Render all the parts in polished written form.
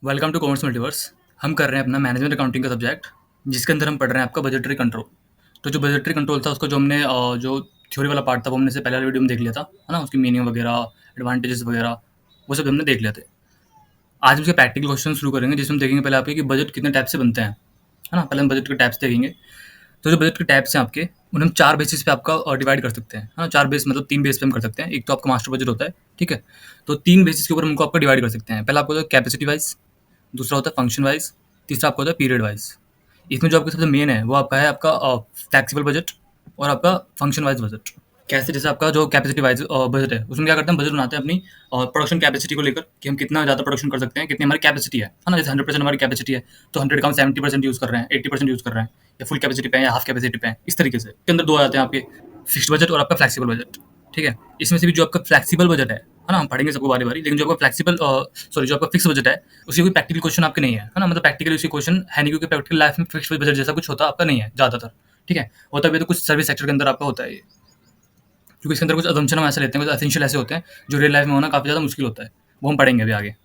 Welcome to commerce multiverse. हम कर रहे हैं अपना मैनेजमेंट अकाउंटिंग का सब्जेक्ट, जिसके अंदर हम पढ़ रहे हैं आपका बजटरी कंट्रोल। तो जो बजटरी कंट्रोल था उसको जो हमने जो थ्योरी वाला पार्ट था वो हमने से पहले वाले वीडियो में देख लिया था, है ना। उसकी मीनिंग वगैरह, एडवांटेजेस वगैरह, वो सब हमने देख लिया थे। आज हम उसके प्रैक्टिकल क्वेश्चन शुरू करेंगे, जिसमें हम देखेंगे पहले आपके कि बजट कितने टाइप से बनते हैं, है ना। पहले हम बजट के टाइप्स देखेंगे। तो जो बजट के टाइप्स हैं आपके, उन्हें हम 4 बेसिस पे आपका डिवाइड कर सकते हैं, है ना। 4 बेस मतलब 3 बेस पे हम कर सकते हैं। एक तो आपका मास्टर बजट होता है, ठीक है। तो 3 बेसिस के ऊपर हमको आपका डिवाइड कर सकते हैं। पहला आपको होता है कैपेसिटी वाइज़, दूसरा होता है फंक्शन वाइज़, तीसरा आपका होता है पीरियड वाइज़। इसमें जो आपका सबसे मेन है वो आपका है आपका फ्लेक्सिबल बजट और आपका फंक्शन वाइज़ बजट। कैसे, जैसे आपका जो कैपेसिटी वाइज़ बजट है, उसमें क्या करते हैं, बजट बनाते हैं अपनी प्रोडक्शन कैपेसिटी को लेकर कि हम कितना ज़्यादा प्रोडक्शन कर सकते हैं, कितनी हमारी कैपेसिटी है ना। जैसे 100% हमारी कैपेसिटी है, तो 100 का हम 70% यूज़ कर रहे हैं, 80% यूज़ कर रहे हैं, या फुल कैपेसिटी पे हैं या हाफ कैपेसिटी पे हैं, इस तरीके से। इसके अंदर 2 आ जाते हैं आपके, फिक्स्ड बजट और आपका फ्लेक्सिबल बजट, ठीक है। इसमें से भी जो आपका फ्लेक्सिबल बजट है ना, हम पढ़ेंगे सबको बारी-बारी, लेकिन जो आपका जो आपका फिक्स बजट है, उसकी कोई प्रैक्टिकल क्वेश्चन आपके नहीं है, है ना। मतलब प्रैक्टिकली उसकी क्वेश्चन है नहीं, क्योंकि प्रैक्टिकल लाइफ में फिक्स बजट जैसा कुछ होता आपका नहीं है ज़्यादातर, ठीक है। होता भी है तो कुछ सर्विस सेक्टर के अंदर आपका होता है ये, क्योंकि इसके अंदर कुछ असम्पशन हम ऐसे लेते हैं, कुछ एसेंशियल ऐसे होते हैं जो रियल लाइफ में होना काफ़ी ज़्यादा मुश्किल होता है, वो हम पढ़ेंगे अभी आगे।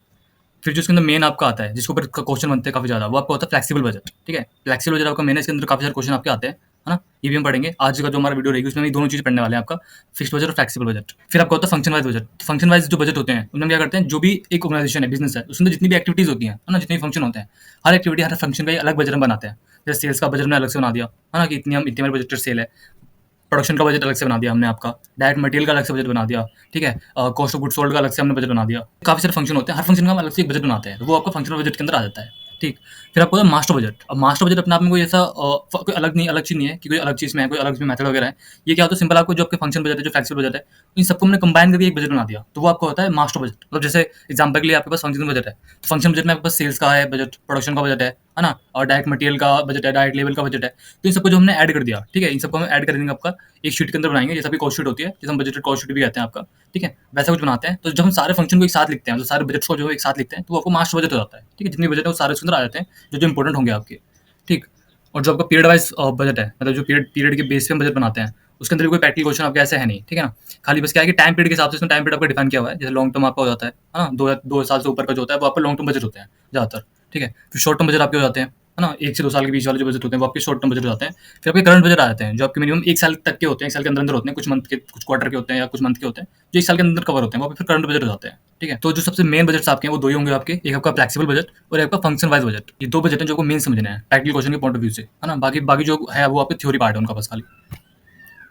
फिर जो इसके अंदर मेन आपका आता है, जिसके ऊपर क्वेश्चन बनते हैं काफ़ी ज़्यादा, वो आपका होता है फ्लेक्सिबल बजट, ठीक है। फ्लेक्सिबल बजट आपका मेन है, इसके अंदर काफ़ी सारे क्वेश्चन आपके आते हैं, है ना। ये भी हम पढ़ेंगे। आज का जो हमारा वीडियो रहेगी उसमें हम ये दोनों चीज़ पढ़ने वाले हैं, आपका फिक्स्ड बजट और फ्लेक्सिबल बजट। फिर आपका होता है function wise budget. Function wise जो बजट होते हैं, उनमें क्या करते हैं, जो भी एक ऑर्गेनाइजेशन है, बिजनेस है, उसमें जितनी भी एक्टिविटीज़ होती हैं, है ना, जितने भी फंक्शन होते हैं, हर एक्टिविटी, हर फंक्शन का एक अलग बजट हम बनाते हैं। जैसे सेल्स का बजट हमने अलग से बना दिया, है ना, कि इतनी हमारी बजटेड सेल है। प्रोडक्शन का बजट अलग से बना दिया हमने आपका, डायरेक्ट मटेरियल का अलग से बजट बना दिया, ठीक है। कॉस्ट ऑफ गुड सोल्ड का अलग से हमने बजट बना दिया। काफ़ी सारे फंक्शन होते हैं, हर फंक्शन का हम अलग से एक बजट बनाते हैं, तो वो आपका फंक्शनल बजट के अंदर आ जाता है, ठीक। फिर आपको होता है मास्टर बजट। अब मास्टर बजट अपने आप में कोई ऐसा कोई अलग चीज़ नहीं है कि कोई अलग चीज़ में है, कोई अलग इसमें मेथड वगैरह है। ये क्या होता है, सिंपल आपको जो आपके फंक्शन बजट है, जो फ्लेक्सिबल बजट है, इन सबको हमने कंबाइन करके एक बजट बना दिया, तो वो आपका होता है मास्टर बजट। मतलब जैसे एग्जांपल के लिए आपके पास फंक्शन बजट है, तो फंक्शन बजट में आपके पास सेल्स का है बजट, प्रोडक्शन का बजट है ना, और डायरेक्ट मटेरियल का बजट है, डायरेक्ट लेबर का बजट है। तो इन सबको जो हमने ऐड कर दिया, ठीक है, इन सबको हम ऐड कर देंगे आपका एक शीट के अंदर बनाएंगे, जैसे आपकी कॉस्ट शीट होती है, जिसे हम बजटेड कॉस्ट शीट भी कहते हैं आपका, ठीक है। वैसा कुछ बनाते हैं। तो जब हम सारे फंक्शन को एक साथ लिखते हैं, मतलब सारे बजट्स को जो एक साथ लिखते हैं, तो वो आपको मास्टर बजट हो जाता है, ठीक है। जितनी बजट है वो सारे उसके अंदर आ जाते हैं, जो जो इंपॉर्टेंट होंगे आपके, ठीक। और जो आपका पीरियड वाइज बजट है, मतलब जो पीरियड के बेस पे हम बजट बनाते हैं, उसके अंदर भी कोई प्रैक्टिकल क्वेश्चन आपका ऐसे है नहीं, ठीक है ना। खाली बस क्या है कि टाइम पीरियड के हिसाब से उसमें टाइम पीरियड आपका डिफाइन किया हुआ है। जैसे लॉन्ग टर्म आपका हो जाता है ना, 2 साल से ऊपर का जो होता है वो आपका लॉन्ग टर्म बजट होते हैं ज़्यादातर, ठीक है। फिर शॉर्ट टर्म बजट आपके हो जाते हैं, है ना, 1 से 2 साल के बीच वाले जो बजट होते हैं वो आपके शॉर्ट टर्म बजट हो जाते हैं। फिर आपके करंट बजट आ जाते हैं, जो आपके मिनिमम 1 साल तक के होते हैं, 1 साल के अंदर होते हैं, कुछ मंथ के, कुछ क्वार्टर के होते हैं, या कुछ मंथ के होते हैं, जो 1 साल के अंदर कवर होते हैं, वो फिर करंट बजट हो जाते हैं, ठीक है। तो जो सबसे मेन बजट्स आपके हैं वो 2 ही होंगे आपके, एक आपका फ्लेक्सिबल बजट और एक आपका फंक्शन वाइज बजट। ये 2 बजट हैं जो आपको मेन समझना है प्रैक्टिकल क्वेश्चन के पॉइंट ऑफ व्यू से, है ना। बाकी बाकी जो है वो आपके थ्योरी पार्ट है उनका बस खाली।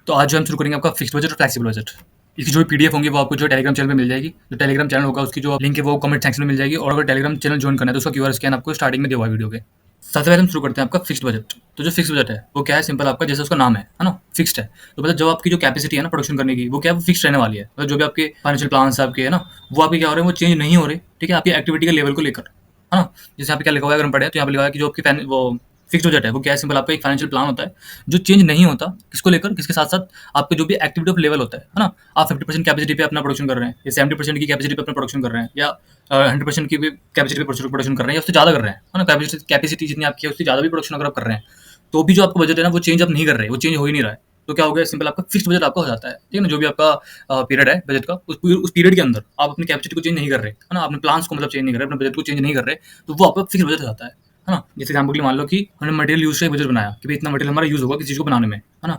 तो आज जो हम शुरू करेंगे आपका फिक्स्ड बजट और फ्लेक्सिबल बजट। इसकी जो पीडीएफ होंगी वो आपको जो टेलीग्राम चैनल पे मिल जाएगी। जो टेलीग्राम चैनल होगा उसकी जो लिंक है वो कमेंट सेक्शन में मिल जाएगी, और अगर टेलीग्राम चैनल ज्वाइन करना है तो उसका क्यूआर स्कैन आपको स्टार्टिंग में दिया हुआ है वीडियो के। सबसे पहले हम शुरू करते हैं आपका फिक्स्ड बजट। तो जो फिक्स्ड बजट है वो क्या है, सिंपल आपका जैसे उसका नाम है ना, फिक्स्ड है। तो मतलब जो आपकी जो कैपेसिटी है ना प्रोडक्शन करने की, वो क्या है, वो फिक्स रहने वाली है। मतलब जो भी आपके फाइनेंशियल प्लान आपके है ना, वो आपके क्या हो रहे हैं, वो चेंज नहीं हो रहे, ठीक है, आपकी एक्टिविटी के लेवल को लेकर, है ना। जैसे यहाँ पे क्या लिखा हुआ है, अगर हम पढ़े तो यहाँ पे लिखा है कि जो आपकी वो फिक्स्ड बजट है वो क्या है, सिंपल आपका एक फाइनेंशियल प्लान होता है जो चेंज नहीं होता, किसको लेकर, किसके साथ साथ आपके जो भी एक्टिविटी ऑफ लेवल होता है ना। आप 50% कैपेसिटी पे अपना प्रोडक्शन कर रहे हैं, या 70% की कैपेसिटी पे अपना प्रोडक्शन कर रहे हैं, या 100% की भी कैपेसिटी पे प्रोडक्शन कर रहे हैं, या उससे ज़्यादा कर रहे हैं, है ना। कैपेसिटी जितनी आपकी है उससे ज़्यादा भी प्रोडक्शन अगर आप कर रहे हैं, तो भी जो आपका बजट है ना वो चेंज आप नहीं कर रहे, वो चेंज हो ही नहीं रहा है। तो क्या हो गया, सिंपल आपका फिक्स्ड बजट आपका हो जाता है, ठीक है ना। जो भी आपका पीरियड है बजट का, उस पीरियड के अंदर आप अपनी कैपेसिटी को चेंज नहीं कर रहे, है ना, अपने प्लान्स को मतलब चेंज नहीं कर रहे, अपने बजट को चेंज नहीं कर रहे, तो वो आपका फिक्स बजट हो जाता है ना। जैसे एग्जाम्पल के लिए मान लो कि हमने मटेरियल यूज का बजट बनाया कि भाई इतना मटेरियल हमारा यूज होगा किसी चीज़ को बनाने में, है ना।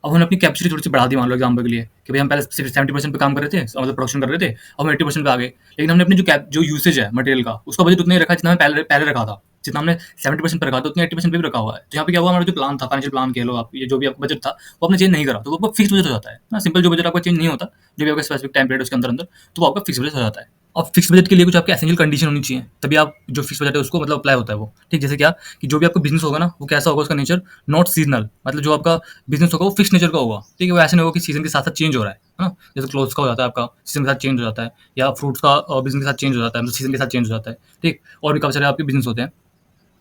अब हमने अपनी कैपेसिटी थोड़ी सी बढ़ा दी, मान लो एग्जाम्पल के लिए कि भाई हम पहले सिर्फ 70% पे काम कर रहे थे, मतलब प्रोडक्शन कर रहे थे, अब हम 80% पे आ गए। लेकिन हमने अपनी जो यूसेज है मटेरियल का, उसका बजट उतना ही रखा जितना हमने पहले पहले रखा था। जितना हमने 70% पे रखा था उतना 80% पे भी रखा हुआ है। तो यहाँ पे क्या हुआ, हमारा जो प्लान था, फाइनेंशियल प्लान कह लो आप, ये जो भी आपका बजट था वो आपने चेंज नहीं करा, तो वो आपका फिक्स बजट हो जाता है ना। सिंपल जो बजट आपका चेंज नहीं होता, जो भी आपका स्पेसिफिक टाइम पीरियड उसके अंदर अंदर, तो वो आपका फिक्स बजट हो जाता है। और फिक्स बजट के लिए कुछ आपके एसेंशियल कंडीशन होनी चाहिए, तभी आप जो फिक्स बजट है उसको मतलब अप्लाई होता है वो, ठीक। जैसे क्या कि जो भी आपका बिजनेस होगा ना वो कैसा होगा, उसका नेचर नॉट सीजनल, मतलब जो आपका बिजनेस होगा वो फिक्स नेचर का होगा, ठीक है। वो ऐसे नहीं होगा कि सीजन के साथ साथ चेंज हो रहा है ना। जैसे क्लोथ्स का हो जाता है आपका, सीजन के साथ चेंज हो जाता है, या फ्रूट्स का बिजनेस के साथ चेंज हो जाता है, मतलब सीजन के साथ चेंज हो जाता है, ठीक। और भी काफ़ी सारे आपके बिजनेस होते हैं,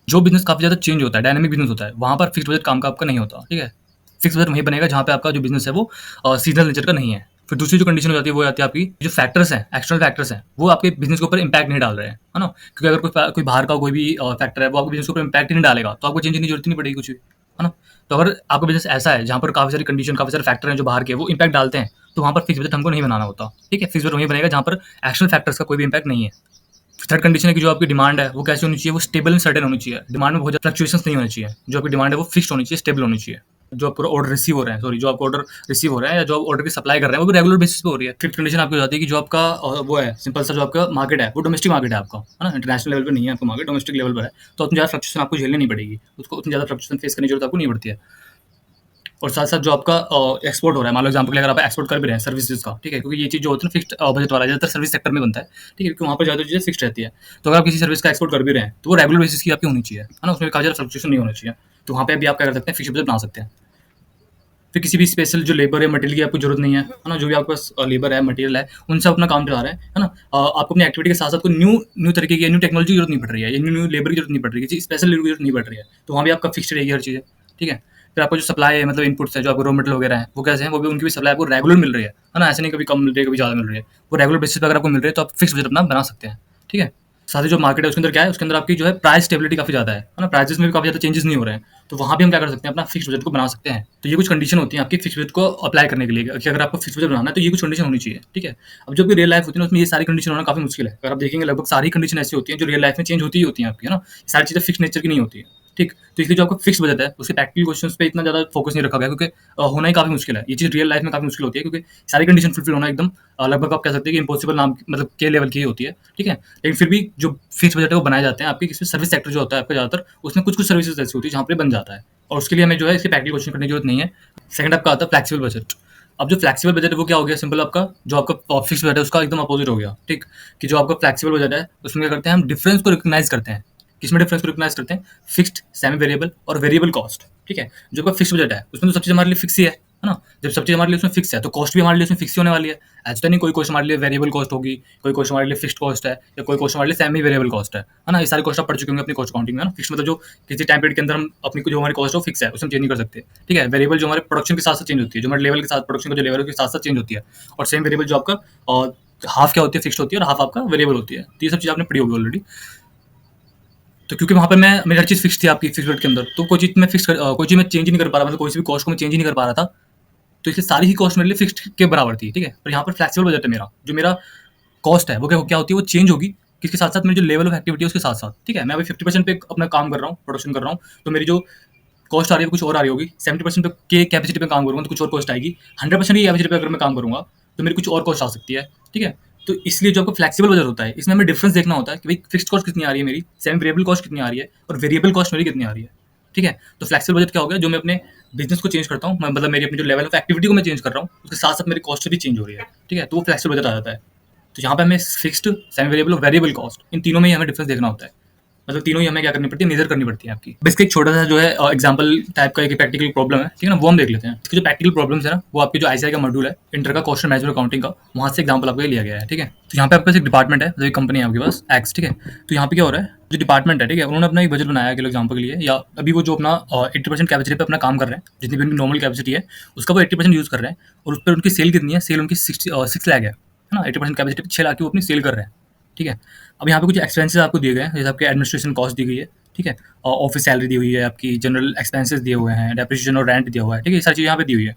जो बिजनेस काफ़ी ज़्यादा चेंज होता है, डायनामिक बिजनेस होता है, वहाँ पर फिक्स बजट काम का आपका नहीं होता, ठीक है। फिक्स बजट वहीं बनेगा जहाँ पे आपका जो बिजनेस है वो सीजनल नेचर का नहीं है। फिर दूसरी जो कंडीशन हो जाती है वो आती है आपकी जो फैक्टर्स हैं, एक्सटर्नल फैक्टर्स हैं, वो आपके बिजनेस के ऊपर इंपैक्ट नहीं डाल रहे हैं, है ना। क्योंकि अगर कोई बाहर का कोई भी फैक्टर है वो आपके बिजनेस के ऊपर इंपैक्ट ही नहीं डालेगा, तो आपको चेंज करने की जरूरत ही नहीं पड़ेगी कुछ भी, है ना। तो अगर आपका बिजनेस ऐसा है जहाँ पर काफ़ी सारी कंडीशन, काफ़ी सारे फैक्टर हैं जो बाहर के वो इंपैक्ट डालते हैं, तो वहाँ पर फिक्स बजट हमको नहीं बनाना होता, ठीक है। फिक्स बजट वहीं बनेगा जहाँ पर एक्सटर्नल फैक्टर्स का कोई भी इंपैक्ट नहीं है। थर्ड कंडीशन है कि जो आपकी डिमांड है वो कैसी होनी चाहिए, वो स्टेबल एंड सर्टेन होनी चाहिए। डिमांड में बहुत ज़्यादा फ्लक्चुएशंस नहीं होनी चाहिए। जो आपकी डिमांड है वो फिक्स्ड होनी चाहिए, स्टेबल होनी चाहिए। जो आपको ऑर्डर रिसीव हो रहे हैं, सॉरी, जो आपको ऑर्डर रिसीव हो रहा है या जो आप ऑर्डर की सप्लाई कर रहे हैं वो भी रेगुलर बेसिस पे हो रही है। फिफ्थ कंडीशन आपकी हो जाती है कि जो आपका वो है सिंपल सा, जो आपका मार्केट है वो डोमेस्टिक मार्केट है आपका, है ना, इंटरनेशनल लेवल पे नहीं है आपका मार्केट, डोमेस्टिक लेवल पर है। तो उतनी ज़्यादा फ्लक्चुएशन आपको झेलनी नहीं पड़ेगी, उसको उतनी ज़्यादा फ्लक्चुएशन फेस करने की जरूरत आपको नहीं पड़ती है। और साथ साथ जो आपका एक्सपोर्ट हो रहा है, मान लो एग्जाम्पल के लिए अगर आप एक्सपोर्ट कर भी रहे हैं सर्विसेज का, ठीक है, क्योंकि ये चीज़ जो होती है ना फिक्स्ड बजट वाला ज़्यादातर सर्विस सेक्टर में बनता है, ठीक है, क्योंकि वहाँ पर ज़्यादा चीज़ें फिक्स्ड रहती है। तो अगर आप किसी सर्विस का एक्सपोर्ट कर भी रहे हैं तो वो रेगुलर बेसिस की आपकी होनी चाहिए, है ना, उसमें काफ़ी ज़्यादा फ्लक्चुएशन नहीं होना चाहिए। तो वहाँ पे भी आप क्या कर सकते हैं, फिक्स बजट बना सकते हैं। फिर किसी भी स्पेशल जो लेबर है, मटेरियल की आपको जरूरत नहीं है ना, जो भी आपके पास लेबर है, मटेरियल है, उनसे अपना काम चला रहे हैं, है ना। आपको अपनी एक्टिविटी के साथ साथ न्यू न्यू तरीके की, न्यू टेक्नोलॉजी की जरूरत नहीं पड़ रही है, या न्यू न्यू लेबर की जरूरत नहीं पड़ रही है, किसी स्पेशल लेबर की जरूरत नहीं पड़ रही है, तो वहाँ भी आपका फिक्स रहेगी हर चीज़, ठीक है। फिर आपको जो सप्लाई है, मतलब इनपुट्स है, जो आपको रॉ मटेरियल वगैरह है, वो कैसे हैं, वो भी उनकी भी सप्लाई आपको रेगुलर मिल रही है ना, ऐसे नहीं कभी कम मिल रही है, कभी ज़्यादा मिल रही है, वो रेगुलर बेसिस पर अगर आपको मिल रही है तो आप फिक्स बजट अपना बना सकते हैं, ठीक है। साथ ही जो मार्केट है उसके अंदर क्या है, उसके अंदर आपकी जो है प्राइस स्टेबिलिटी काफ़ी ज़्यादा है ना, प्राइसेस में भी काफ़ी ज़्यादा चेंजेस नहीं हो रहे हैं। तो वहाँ भी हम क्या कर सकते हैं, अपना फिक्स बजट को बना सकते हैं। तो ये कुछ कंडीशन होती है आपकी फिक्स बजट को अप्लाई करने के लिए, कि अगर आपको फिक्स बजट बनाना है तो ये कुछ कंडीशन होनी चाहिए, ठीक है। अब जो भी रियल लाइफ होती है ना, उसमें ये सारी कंडीशन होना काफ़ी मुश्किल है। अगर आप देखेंगे लगभग सारी कंडीशन ऐसी होती हैं जो रियल लाइफ में चेंज होती ही होती हैं आपकी, है ना, सारी चीज़ें फिक्स नेचर की नहीं होती है, ठीक। तो इसलिए जो आपका फिक्स बजट है उसके प्रैक्टिकल क्वेश्चंस पे इतना ज़्यादा फोकस नहीं रखा गया, क्योंकि होना ही काफ़ी मुश्किल है। ये चीज़ रियल लाइफ में काफ़ी मुश्किल होती है, क्योंकि सारी कंडीशन फुलफिल होना एकदम लगभग आप कह सकते हैं कि इम्पॉसिबल नाम मतलब के लेवल की ही होती है, ठीक है। लेकिन फिर भी जो फिक्स बजट है वो बनाए जाते हैं आपके, किसी सर्विस सेक्टर जो होता है आपका ज़्यादातर, उसमें कुछ कुछ सर्विसेज ऐसी होती है जहाँ पे बन जाता है, और उसके लिए हमें जो है इसके प्रैक्टिकल क्वेश्चन करने की जरूरत नहीं है। सेकंड आपका आता है फ्लेक्सिबल बजट। अब जो फ्लेक्सिबल बजट है वो क्या हो गया, सिंपल आपका जो आपका फिक्स बजट है उसका एकदम अपोजिट हो गया, ठीक। कि जो आपका फ्लेक्सिबल बजट है उसमें क्या करते हैं, हम डिफरेंस को रिकॉग्नाइज करते हैं। किसमें डिफरेंस को रिकॉग्नाइज करते हैं, फिक्स्ड, सेमी वेरिएबल और वेरिएबल कॉस्ट, ठीक है। जो आपका फिक्स बजट है उसमें तो सब चीज़ हमारे लिए फिक्स ही है ना। जब सब चीज़ हमारे लिए उसमें फिक्स है तो कॉस्ट भी हमारे लिए उसमें फिक्स ही होने वाली है। ऐसा तो नहीं कोई कॉस्ट हमारे लिए वेरिएबल कॉस्ट होगी, कोई कॉस्ट हमारे लिए फिक्स्ड कॉस्ट है, या कोई कॉस्ट हमारे लिए सेमी वेरिएबल कॉस्ट है ना। ये सारी कॉस्ट आप पढ़ चुके होंगे अपनी कॉस्ट अकाउंटिंग में, ना। फिक्स मतलब जो किसी टाइम पीरियड के अंदर हम अपनी जो हमारी कॉस्ट है वो फिक्स है, उसमें चेंज नहीं कर सकते, ठीक है। वेरिएबल जो हमारे प्रोडक्शन के साथ साथ चेंज होती है, जो हमारे लेवल के साथ प्रोडक्शन का जो लेवल है उसके साथ साथ चेंज होती है। और सेम वेरिएबल जो आपका हाफ क्या होती है, फिक्स्ड होती है, और हाफ आपका वेरिएबल होती है। तो ये सब चीज़ आपने पढ़ी होगी ऑलरेडी। तो क्योंकि वहाँ पर मैं मेरी हर चीज़ फिक्स थी आपकी फिक्स बजट के अंदर, तो कोई चीज़ मैं कोई चीज़ मैं चेंज ही नहीं कर पा रहा, मतलब कोई सी भी कॉस्ट को मैं चेंज ही नहीं कर पा रहा था। तो इसलिए सारी ही कॉस्ट मेरे लिए फिक्स्ड के बराबर थी, ठीक है। पर यहाँ पर फ्लेक्सिबल बजट है मेरा, जो मेरा कॉस्ट है वो क्या क्या होती है, वो चेंज होगी किसके साथ साथ, मेरी जो लेवल ऑफ एक्टिविटी है उसके साथ साथ, ठीक है। मैं अभी 50% पे अपना काम कर रहा हूँ, प्रोडक्शन कर रहा हूँ, तो मेरी जो कॉस्ट आ रही है वो कुछ और आ रही होगी। 70% पे के कैपेसिटी पे काम करूँगा तो कुछ और कॉस्ट आएगी। 100% की कैपेसिटी पे अगर मैं काम करूँगा तो मेरी कुछ और कॉस्ट आ सकती है, ठीक है। तो इसलिए जो आपको फ्लेक्सिबल बजट होता है इसमें हमें डिफरेंस देखना होता है कि भाई फिक्स्ड कॉस्ट कितनी आ रही है मेरी, सेमी वेरिएबल कॉस्ट कितनी आ रही है, और वेरिएबल कॉस्ट मेरी कितनी आ रही है, ठीक है। तो फ्लेक्सिबल बजट क्या हो गया, जो मैं अपने बिजनेस को चेंज करता हूँ, मतलब मेरी अपनी जो लेवल ऑफ एक्टिविटी को मैं चेंज कर रहा हूँ उसके साथ साथ मेरी कॉस्ट भी चेंज हो रही है, ठीक है। तो वो फ्लेक्सिबल बजट आ जाता है। तो यहाँ पे हमें फिक्स्ड, सेमी वेरिएबल और वेरिएबल कॉस्ट, इन तीनों में ही हमें डिफरेंस देखना होता है। मतलब तीनों ही हमें क्या करनी पड़ती है, मेजर करनी पड़ती है आपकी। बेसिकली एक छोटा सा जो है एग्जांपल टाइप का एक प्रैक्टिकल प्रॉब्लम है, ठीक है ना, वो हम देख लेते हैं। इसके जो प्रैक्टिकल प्रॉब्लम्स है ना, वो आपकी जो आईसीआई का मॉड्यूल है इंटर का क्वेश्चन मैनेजमेंट अकाउंटिंग का, वहाँ से एग्जांपल आपको लिया गया है, ठीक है। तो यहाँ पे आपके पास एक डिपार्टमेंट है, जो एक कंपनी है आपके पास एक्स, ठीक है। तो यहाँ पे क्या हो रहा है, जो डिपार्टमेंट है, ठीक है, उन्होंने अपना एक बजट बनाया है एग्जाम्पल के लिए, या अभी वो जो अपना 80% कैपेसिटी पे अपना काम कर रहे हैं, जितनी भी उनकी नॉर्मल कैपेसिटी है उसका वो 80% यूज़ कर रहे हैं, और उस पर उनकी सेल कितनी है, सेल उनकी 6 लाख है ना। 80% कैपेसिटी पे 6 लाख की वो अपनी सेल कर रहे हैं, ठीक है। अब यहाँ पे कुछ एक्सपेंसेस आपको दिए गए हैं, जैसे आपके एडमिनिस्ट्रेशन कॉस्ट दी गई है, ठीक है, और ऑफिस सैलरी दी हुई है, आपकी जनरल एक्सपेंसेस दिए हुए हैं, डेप्रिसिएशन और रेंट दिया हुआ है, ठीक है, ये सारी चीज़ यहाँ पे दी हुई है।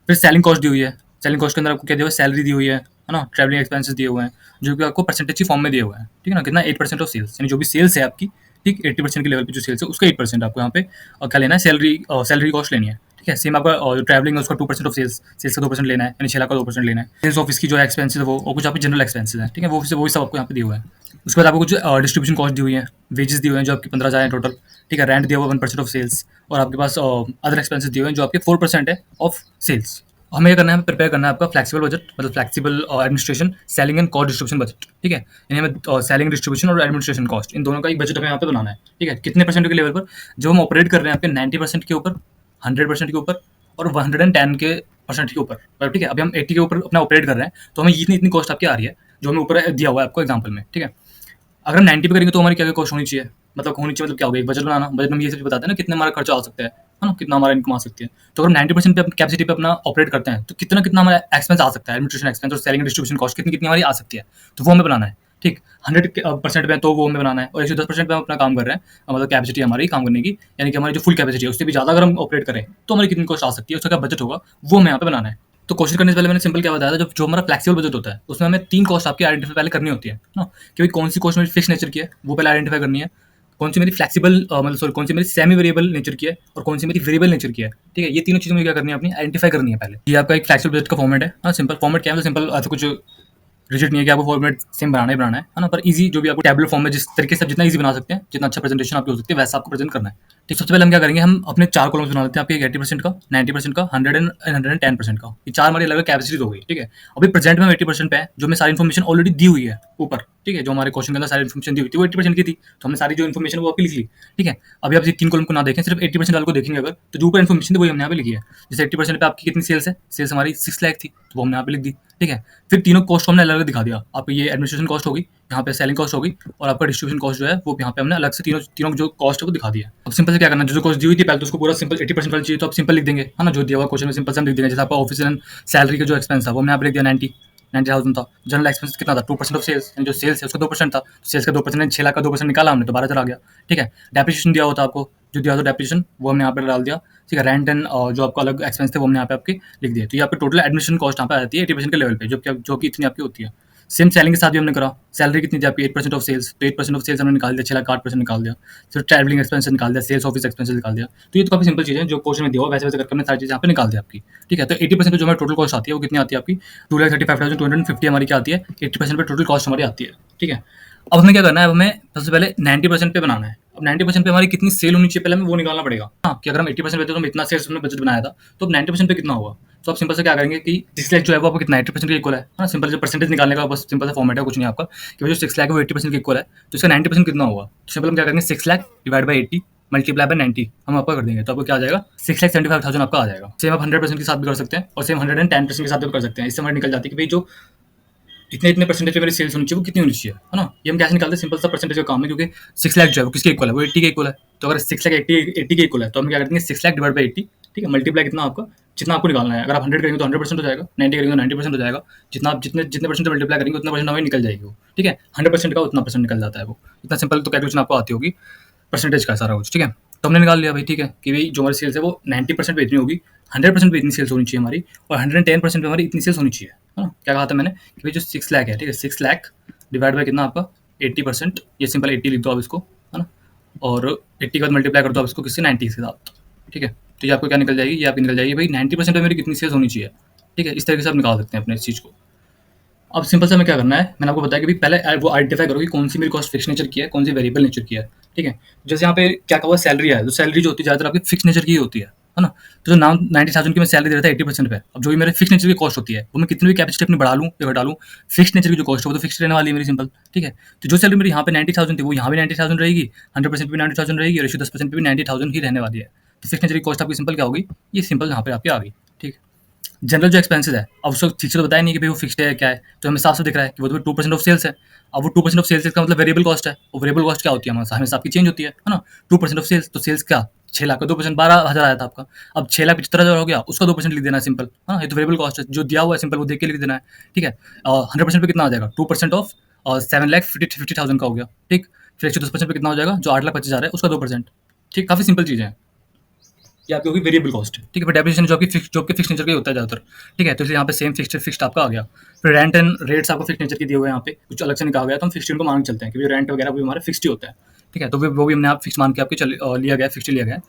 फिर सेलिंग कॉस्ट दी हुई है, सेलिंग कॉस्ट के अंदर आपको क्या दिया हुआ है, सैलरी दी हुई है ना, ट्रैवलिंग एक्सपेंसेस दिए हुए हैं, जो कि आपको परसेंटेज की फॉर्म में दिए हुए हैं, ठीक है ना, कितना 8% ऑफ सेल्स, यानी जो भी सेल्स है आपकी, ठीक, 80% के लेवल पे जो सेल्स है उसका 8% आपको यहाँ पे क्या लेना है, सैलरी कॉस्ट लेनी है, ठीक है। सेम आपका जो ट्रैवलिंग है उसका 2% ऑफ सेल्स, सेल्स का 2% लेना है, यानी 6 लाख का 2% लेना है। सेल्स ऑफिस की जो एक्सपेंसेस है वो, और कुछ आपके जनरल एक्सपेंसेस हैं, ठीक है, वो सब आपको यहाँ पे दिए हुए हैं। उसके बाद आपको कुछ डिस्ट्रीब्यूशन कॉस्ट दी हुई है, वेजेस दिए हुए हैं जो आपकी 15,000 है टोटल, ठीक है, रेंट दिया हुआ 1% ऑफ सेल्स, और आपके पास अदर एक्सपेंसेस दिए हुए हैं जो आपके 4% है ऑफ सेल्स। हमें ये करना है, प्रिपेयर करना है आपका फ्लेक्सिबल बजट, मतलब flexible administration, selling and cost distribution budget, ठीक है। यानी हमें सेलिंग डिस्ट्रीब्यूशन और एडमिनिस्ट्रेशन कॉस्ट, इन दोनों का एक बजट हमें यहाँ पे बनाना है, ठीक है। कितने परसेंट के लेवल पर, जो हम ऑपरेट कर रहे हैं आपके 90% के ऊपर, 100% के ऊपर, और 110 के परसेंट के ऊपर, मतलब ठीक है। अभी हम 80 के ऊपर अपना ऑपरेट कर रहे हैं, तो हमें इतनी इतनी कॉस्ट आपकी आ रही है, जो हमें ऊपर दिया हुआ है आपको एग्जाम्पल में, ठीक है। अगर हम 90 पे करेंगे तो हमारी क्या क्या कॉस्ट होनी चाहिए, मतलब क्या होगा, एक बजट बनाना, बजट में ये सब बताते हैं ना, कितना हमारा खर्चा आ सकता है ना, कितना हमारा इनकम आ सकती है। तो अगर 90% पे कैपेसिटी पे अपना ऑपरेट करते हैं तो कितना कितना हमारा एक्सपेंस आ सकता है, एडमिनिस्ट्रेशन एक्सपेंस और सेलिंग डिस्ट्रीब्यूशन कॉस्ट कितनी कितनी हमारी आ सकती है, तो वो हमें बनाना है, ठीक। 100% पे तो वो हमें बनाना है, और 110% पे हम अपना काम कर रहे हैं, मतलब कैपेसिटी हमारी काम करने की, यानी कि हमारी जो फुल कैपेसिटी है उससे भी ज़्यादा अगर हम ऑपरेट करें तो हमारी कितनी कॉस्ट आ सकती है, उसका क्या बजट होगा, वो हमें यहाँ पे बनाना है। तो क्वेश्चन करने से पहले मैंने सिंपल क्या बताया था, जो हमारा फ्लेक्सिबल बजट होता है उसमें हमें 3 कॉस्ट आपकी आइडेंटिफाई पहले करनी होती है ना, कि भाई कौन सी कॉस्ट मेरी फिक्स नेचर की है वो पहले आइडेंटिफाई करनी है, कौन सी मेरी फ्लेक्सिबल मतलब सॉरी कौन सी मेरी सेमी वेरिएबल नेचर की है और कौन सी मेरी वेरिएबल नेचर की है। ठीक है, ये तीनों चीज़ें मुझे क्या करनी है, अपनी आइडेंटिफाई करनी है पहले। ये आपका एक फ्लेक्सिबल बजट का फॉर्मेट है ना, सिंपल फॉर्मेट क्या है, सिंपल ऐसा कुछ रिजिड नहीं है कि आपको फॉर्मेट सेम बनाना है ना, पर इजी जो भी आपको टैबलेट फॉर्म में जिस तरीके से आप जितना इजी बना सकते हैं, जितना अच्छा प्रेजेंटेशन आपकी हो सकती है वैसा आपको प्रेजेंट करना है। ठीक, सबसे पहले हम क्या करेंगे, हम अपने 4 कॉलम्स बना लेते हैं, आपके 80% का, 90% का, 100 एंड 110% का। ये 4 हमारी अलग कैपेसिटीज हो गई। ठीक है, अभी प्रेजेंट में हम 80% पे है, जो हमें सारी इन्फॉर्मेशन ऑलरेडी दी हुई है ऊपर। ठीक है, जो हमारे क्वेश्चन के अंदर सारी इन्फॉर्मेशन दी हुई थी वो 80% की थी, तो हमने सारी जो इन्फॉर्मेशन वो आपकी लिख ली। ठीक है, अभी आप ये 3 कॉलम को ना देखें, सिर्फ 80% वाले को देखेंगे अगर, तो जो ऊपर इन्फॉर्मेशन थी वही हमने यहाँ पे लिखी है। जैसे 80% पे आपकी कितनी सेल्स है, सेल्स हमारी 6 लाख थी, तो वो हमने यहाँ पे लिख दी। ठीक है, फिर तीनों कॉस्ट को हमने अलग अलग दिखा दिया, आपको ये एडमिनिस्ट्रेशन कॉस्ट होगी, यहाँ पे सेलिंग कॉस्ट होगी, और आपका डिस्ट्रीब्यूशन कॉस्ट जो है वो यहाँ पे हमने अलग से तीनों तीनों जो कॉस्ट है वो दिखा दिया। अब सिंपल से क्या करना, जो कॉस्ट दी हुई थी पहले तो उसको पूरा सिंपल 80% वाली चाहिए तो आप सिंपल लिख देंगे, है ना, जो दिया हुआ क्वेश्चन में सिंपल से हम लिख देंगे। जैसे आपका ऑफिस एंड सैलरी का जो एक्सपेंस था वो हमने यहाँ पे लिख दिया 90,000 था। जनरल एक्सपेंस कितना था, 2% ऑफ सेल्स, जो सेल्स है उसका 2% था, सेल्स का 2%, 6 लाख का 2% निकाला हमने तो 12,000 आ गया। ठीक है, डेप्रिसिएशन दिया होता आपको, जो दिया था डेप्रिसिएशन वो हमने यहाँ पे डाल दिया। ठीक है, रेंट एंड जो आपका अलग एक्सपेंस थे वो हमने यहाँ पे आपके लिख दिए। तो ये आपकी टोटल एडमिशन कॉस्ट यहाँ पे आ जाती है 80% के लेवल पे, जो कि इतनी आपकी होती है। सेम सेलिंग के साथ भी हमने करा, सैलरी कितनी थी आपकी 8% ऑफ सेल्स, तो 8% ऑफ सेल्स हमने निकाल दिया, 6 लाख 8% निकाल दिया। फिर ट्रैवलिंग एक्सपेंसेस निकाल दिया, सेल्स ऑफिस एक्सपेंसेस निकाल दिया। तो ये तो काफी सिंपल चीज़ है, जो क्वेश्चन में दिया हुआ वैसे वैसे करके हमने सारी चीज़ यहाँ पे निकाल दिया आपकी। ठीक है, तो 80% पे जो हमारी टोटल कॉस्ट आती है वो कितनी आती है आपकी 2,35,250 हमारी क्या आती है, 80% पे टोटल कॉस्ट हमारी आती है। ठीक है, अब हमें क्या करना है, अब हमें सबसे पहले 90% पे बनाना है। अब 90% पे हमारी कितनी सेल होनी चाहिए पहले हमें वो निकालना पड़ेगा। हाँ, कि अगर हम 80% पे थे तो हम इतना सेल्स हमने बजट बनाया था, तो अब 90% पे कितना होगा। तो आप सिंपल से क्या करेंगे कि 6 लाख जो है वो आपको कितना 80% के इक्वल है ना, सिंपल जो परसेंटेज निकालने का बस सिंपल सा फॉर्मेट है, कुछ नहीं आपका, कि भाई जो 6 लाख है वो 80% के इक्वल है, तो इसका 90% कितना होगा। तो सिंपल हम क्या करेंगे, 6 lakh divide by 80 multiply by 90 हम आपका कर देंगे, तो आपको क्या आ जाएगा 6,75,000 आपका आ जाएगा। सेम आप 100% के साथ भी कर सकते हैं और सेम 110% के साथ भी कर सकते हैं। इससे हमारी निकल जाती है कि भाई जो इतने इतने परसेंटेज पे मेरी सेल्स होनी चाहिए वो कितनी होनी चाहिए, है ना। ये हम कैसे निकालते हैं, सिंपल सा परसेंटेज का काम है, क्योंकि 6 लाख जो है वो किसके इक्वल है, वो 80 के इक्वल है। तो अगर 6 लाख 80 के इक्वल है तो हम क्या करते हैं 6 लाख डिवाइड बाई 80। ठीक है, मल्टीप्लाई कितना आपका, जितना आपको निकालना है। अगर आप 100 करेंगे तो 100% हो जाएगा, 90 करेंगे तो 90% हो जाएगा। जितना आप जितने जितने परसेंट मल्टीप्लाई करेंगे उतना परसेंट हमें निकल जाएगी वो। ठीक है, 100% का उतना परसेंट निकल जाता है वो। इतना सिंपल तो कैलकुलेशन आपको आती होगी परसेंटेज का सारा कुछ। ठीक है, तो हमने निकाल लिया भाई। ठीक है, कि भाई जो हमारी सेल्स है वो 90% पे इतनी होगी, 100% पे इतनी सेल्स होनी चाहिए हमारी, और 110% पे हमारी इतनी सेल्स होनी चाहिए, है ना। क्या कहा था मैंने कि भाई जो 6 लाख है, ठीक है, 6 लाख डिवाइड बाय कितना आपका 80%, ये सिंपल 80 लिख दो आप इसको, है ना, और 80 के बाद मल्टीप्लाई कर दो आप इसको किसी 90 के साथ। ठीक है, तो ये आपको क्या निकल जाएगी, ये आपकी निकल जाएगी भाई 90% पे मेरी कितनी सेल्स होनी चाहिए। ठीक है, इस तरीके से आप निकाल सकते हैं अपने इस चीज़ को। अब सिंपल से हमें क्या करना है, मैंने आपको बताया कि भाई पहले वो आइडेंटिफाई करो कि कौन सी मेरी कॉस्ट फिक्स नेचर की है, कौन सी वेरिएबल नेचर की है। ठीक है, जैसे यहाँ पे क्या कहा हुआ सैलरी है, तो सैलरी जो होती है ज़्यादातर आपकी फिक्स नेचर की होती है ना। तो जो नाम 90,000 की मैं सैलरी दे रहा था 80% पे, अब जो भी मेरे फिक्स नेचर की कॉस्ट होती है वो मैं कितनी भी कैपेसिटी अपनी बढ़ा लूँ या घटा लूँ, फिक्स नेचर की जो कॉस्ट है वो तो फिक्स रहने वाली है मेरी, सिंपल। ठीक है, तो जो सैलरी मेरी यहाँ पे 90,000 थी वो यहाँ भी 90,000 रहेगी, 100% भी 90,000 रहेगी, रेशियो 10% पे भी 90,000 ही रहने वाली है। तो फिक्स नेचर की कॉस्ट आपकी सिंपल क्या होगी, ये सिंपल यहाँ पे आपकी आ गई। ठीक है, जनरल जो एक्सपेंसेस है, अब उसको ठीक से तो बताया नहीं कि भाई वो फिक्स्ड है क्या है, तो हमें साफ से दिख रहा है कि वो तो 2% ऑफ सेल्स है। अब वो 2% ऑफ सेल्स का मतलब वेरिएबल कॉस्ट है, और वेरिएबल कॉस्ट क्या होती है हमारे हमेशा आपकी चेंज होती है ना। 2% ऑफ सेल्स, तो सेल्स क्या 6 लाख का 2% 12,000 आया था आपका, अब 6,75,000 हो गया, उसका 2% लिख देना है सिंपल, है ना। ये तो वेरिएबल कॉस्ट है, जो दिया हुआ है सिंपल वो देख के लिख देना है। ठीक है, 100% पे कितना आ जाएगा 2% ऑफ 7,50,000 का हो गया। ठीक, फिर 110% पे कितना हो जाएगा, जो 8,25,000 है उसका 2%। ठीक, काफ़ी सिंपल चीज़ें हैं। ये आपकी होगी वेरिएबल कॉस्ट। ठीक है, फिर डेप्रिसिएशन जो आपकी फिक्स नेचर का ही होता है ज़्यादातर। ठीक है, तो इसलिए यहाँ पे सेम फिक्स्ड आपका आ गया। फिर रेंट एंड रेट्स आपको फिक्स नेचर के दिए हुए हैं, यहाँ पे कुछ अलग से निकाला गया, तो हम फिक्स्ड को मान के चलते हैं कि रेंट वगैरह भी हमारा फिक्स्ड ही होता है। ठीक है, तो वो भी हमने आप फिक्स मान के आपके लिया गया, फिक्स्ड लिया गया है।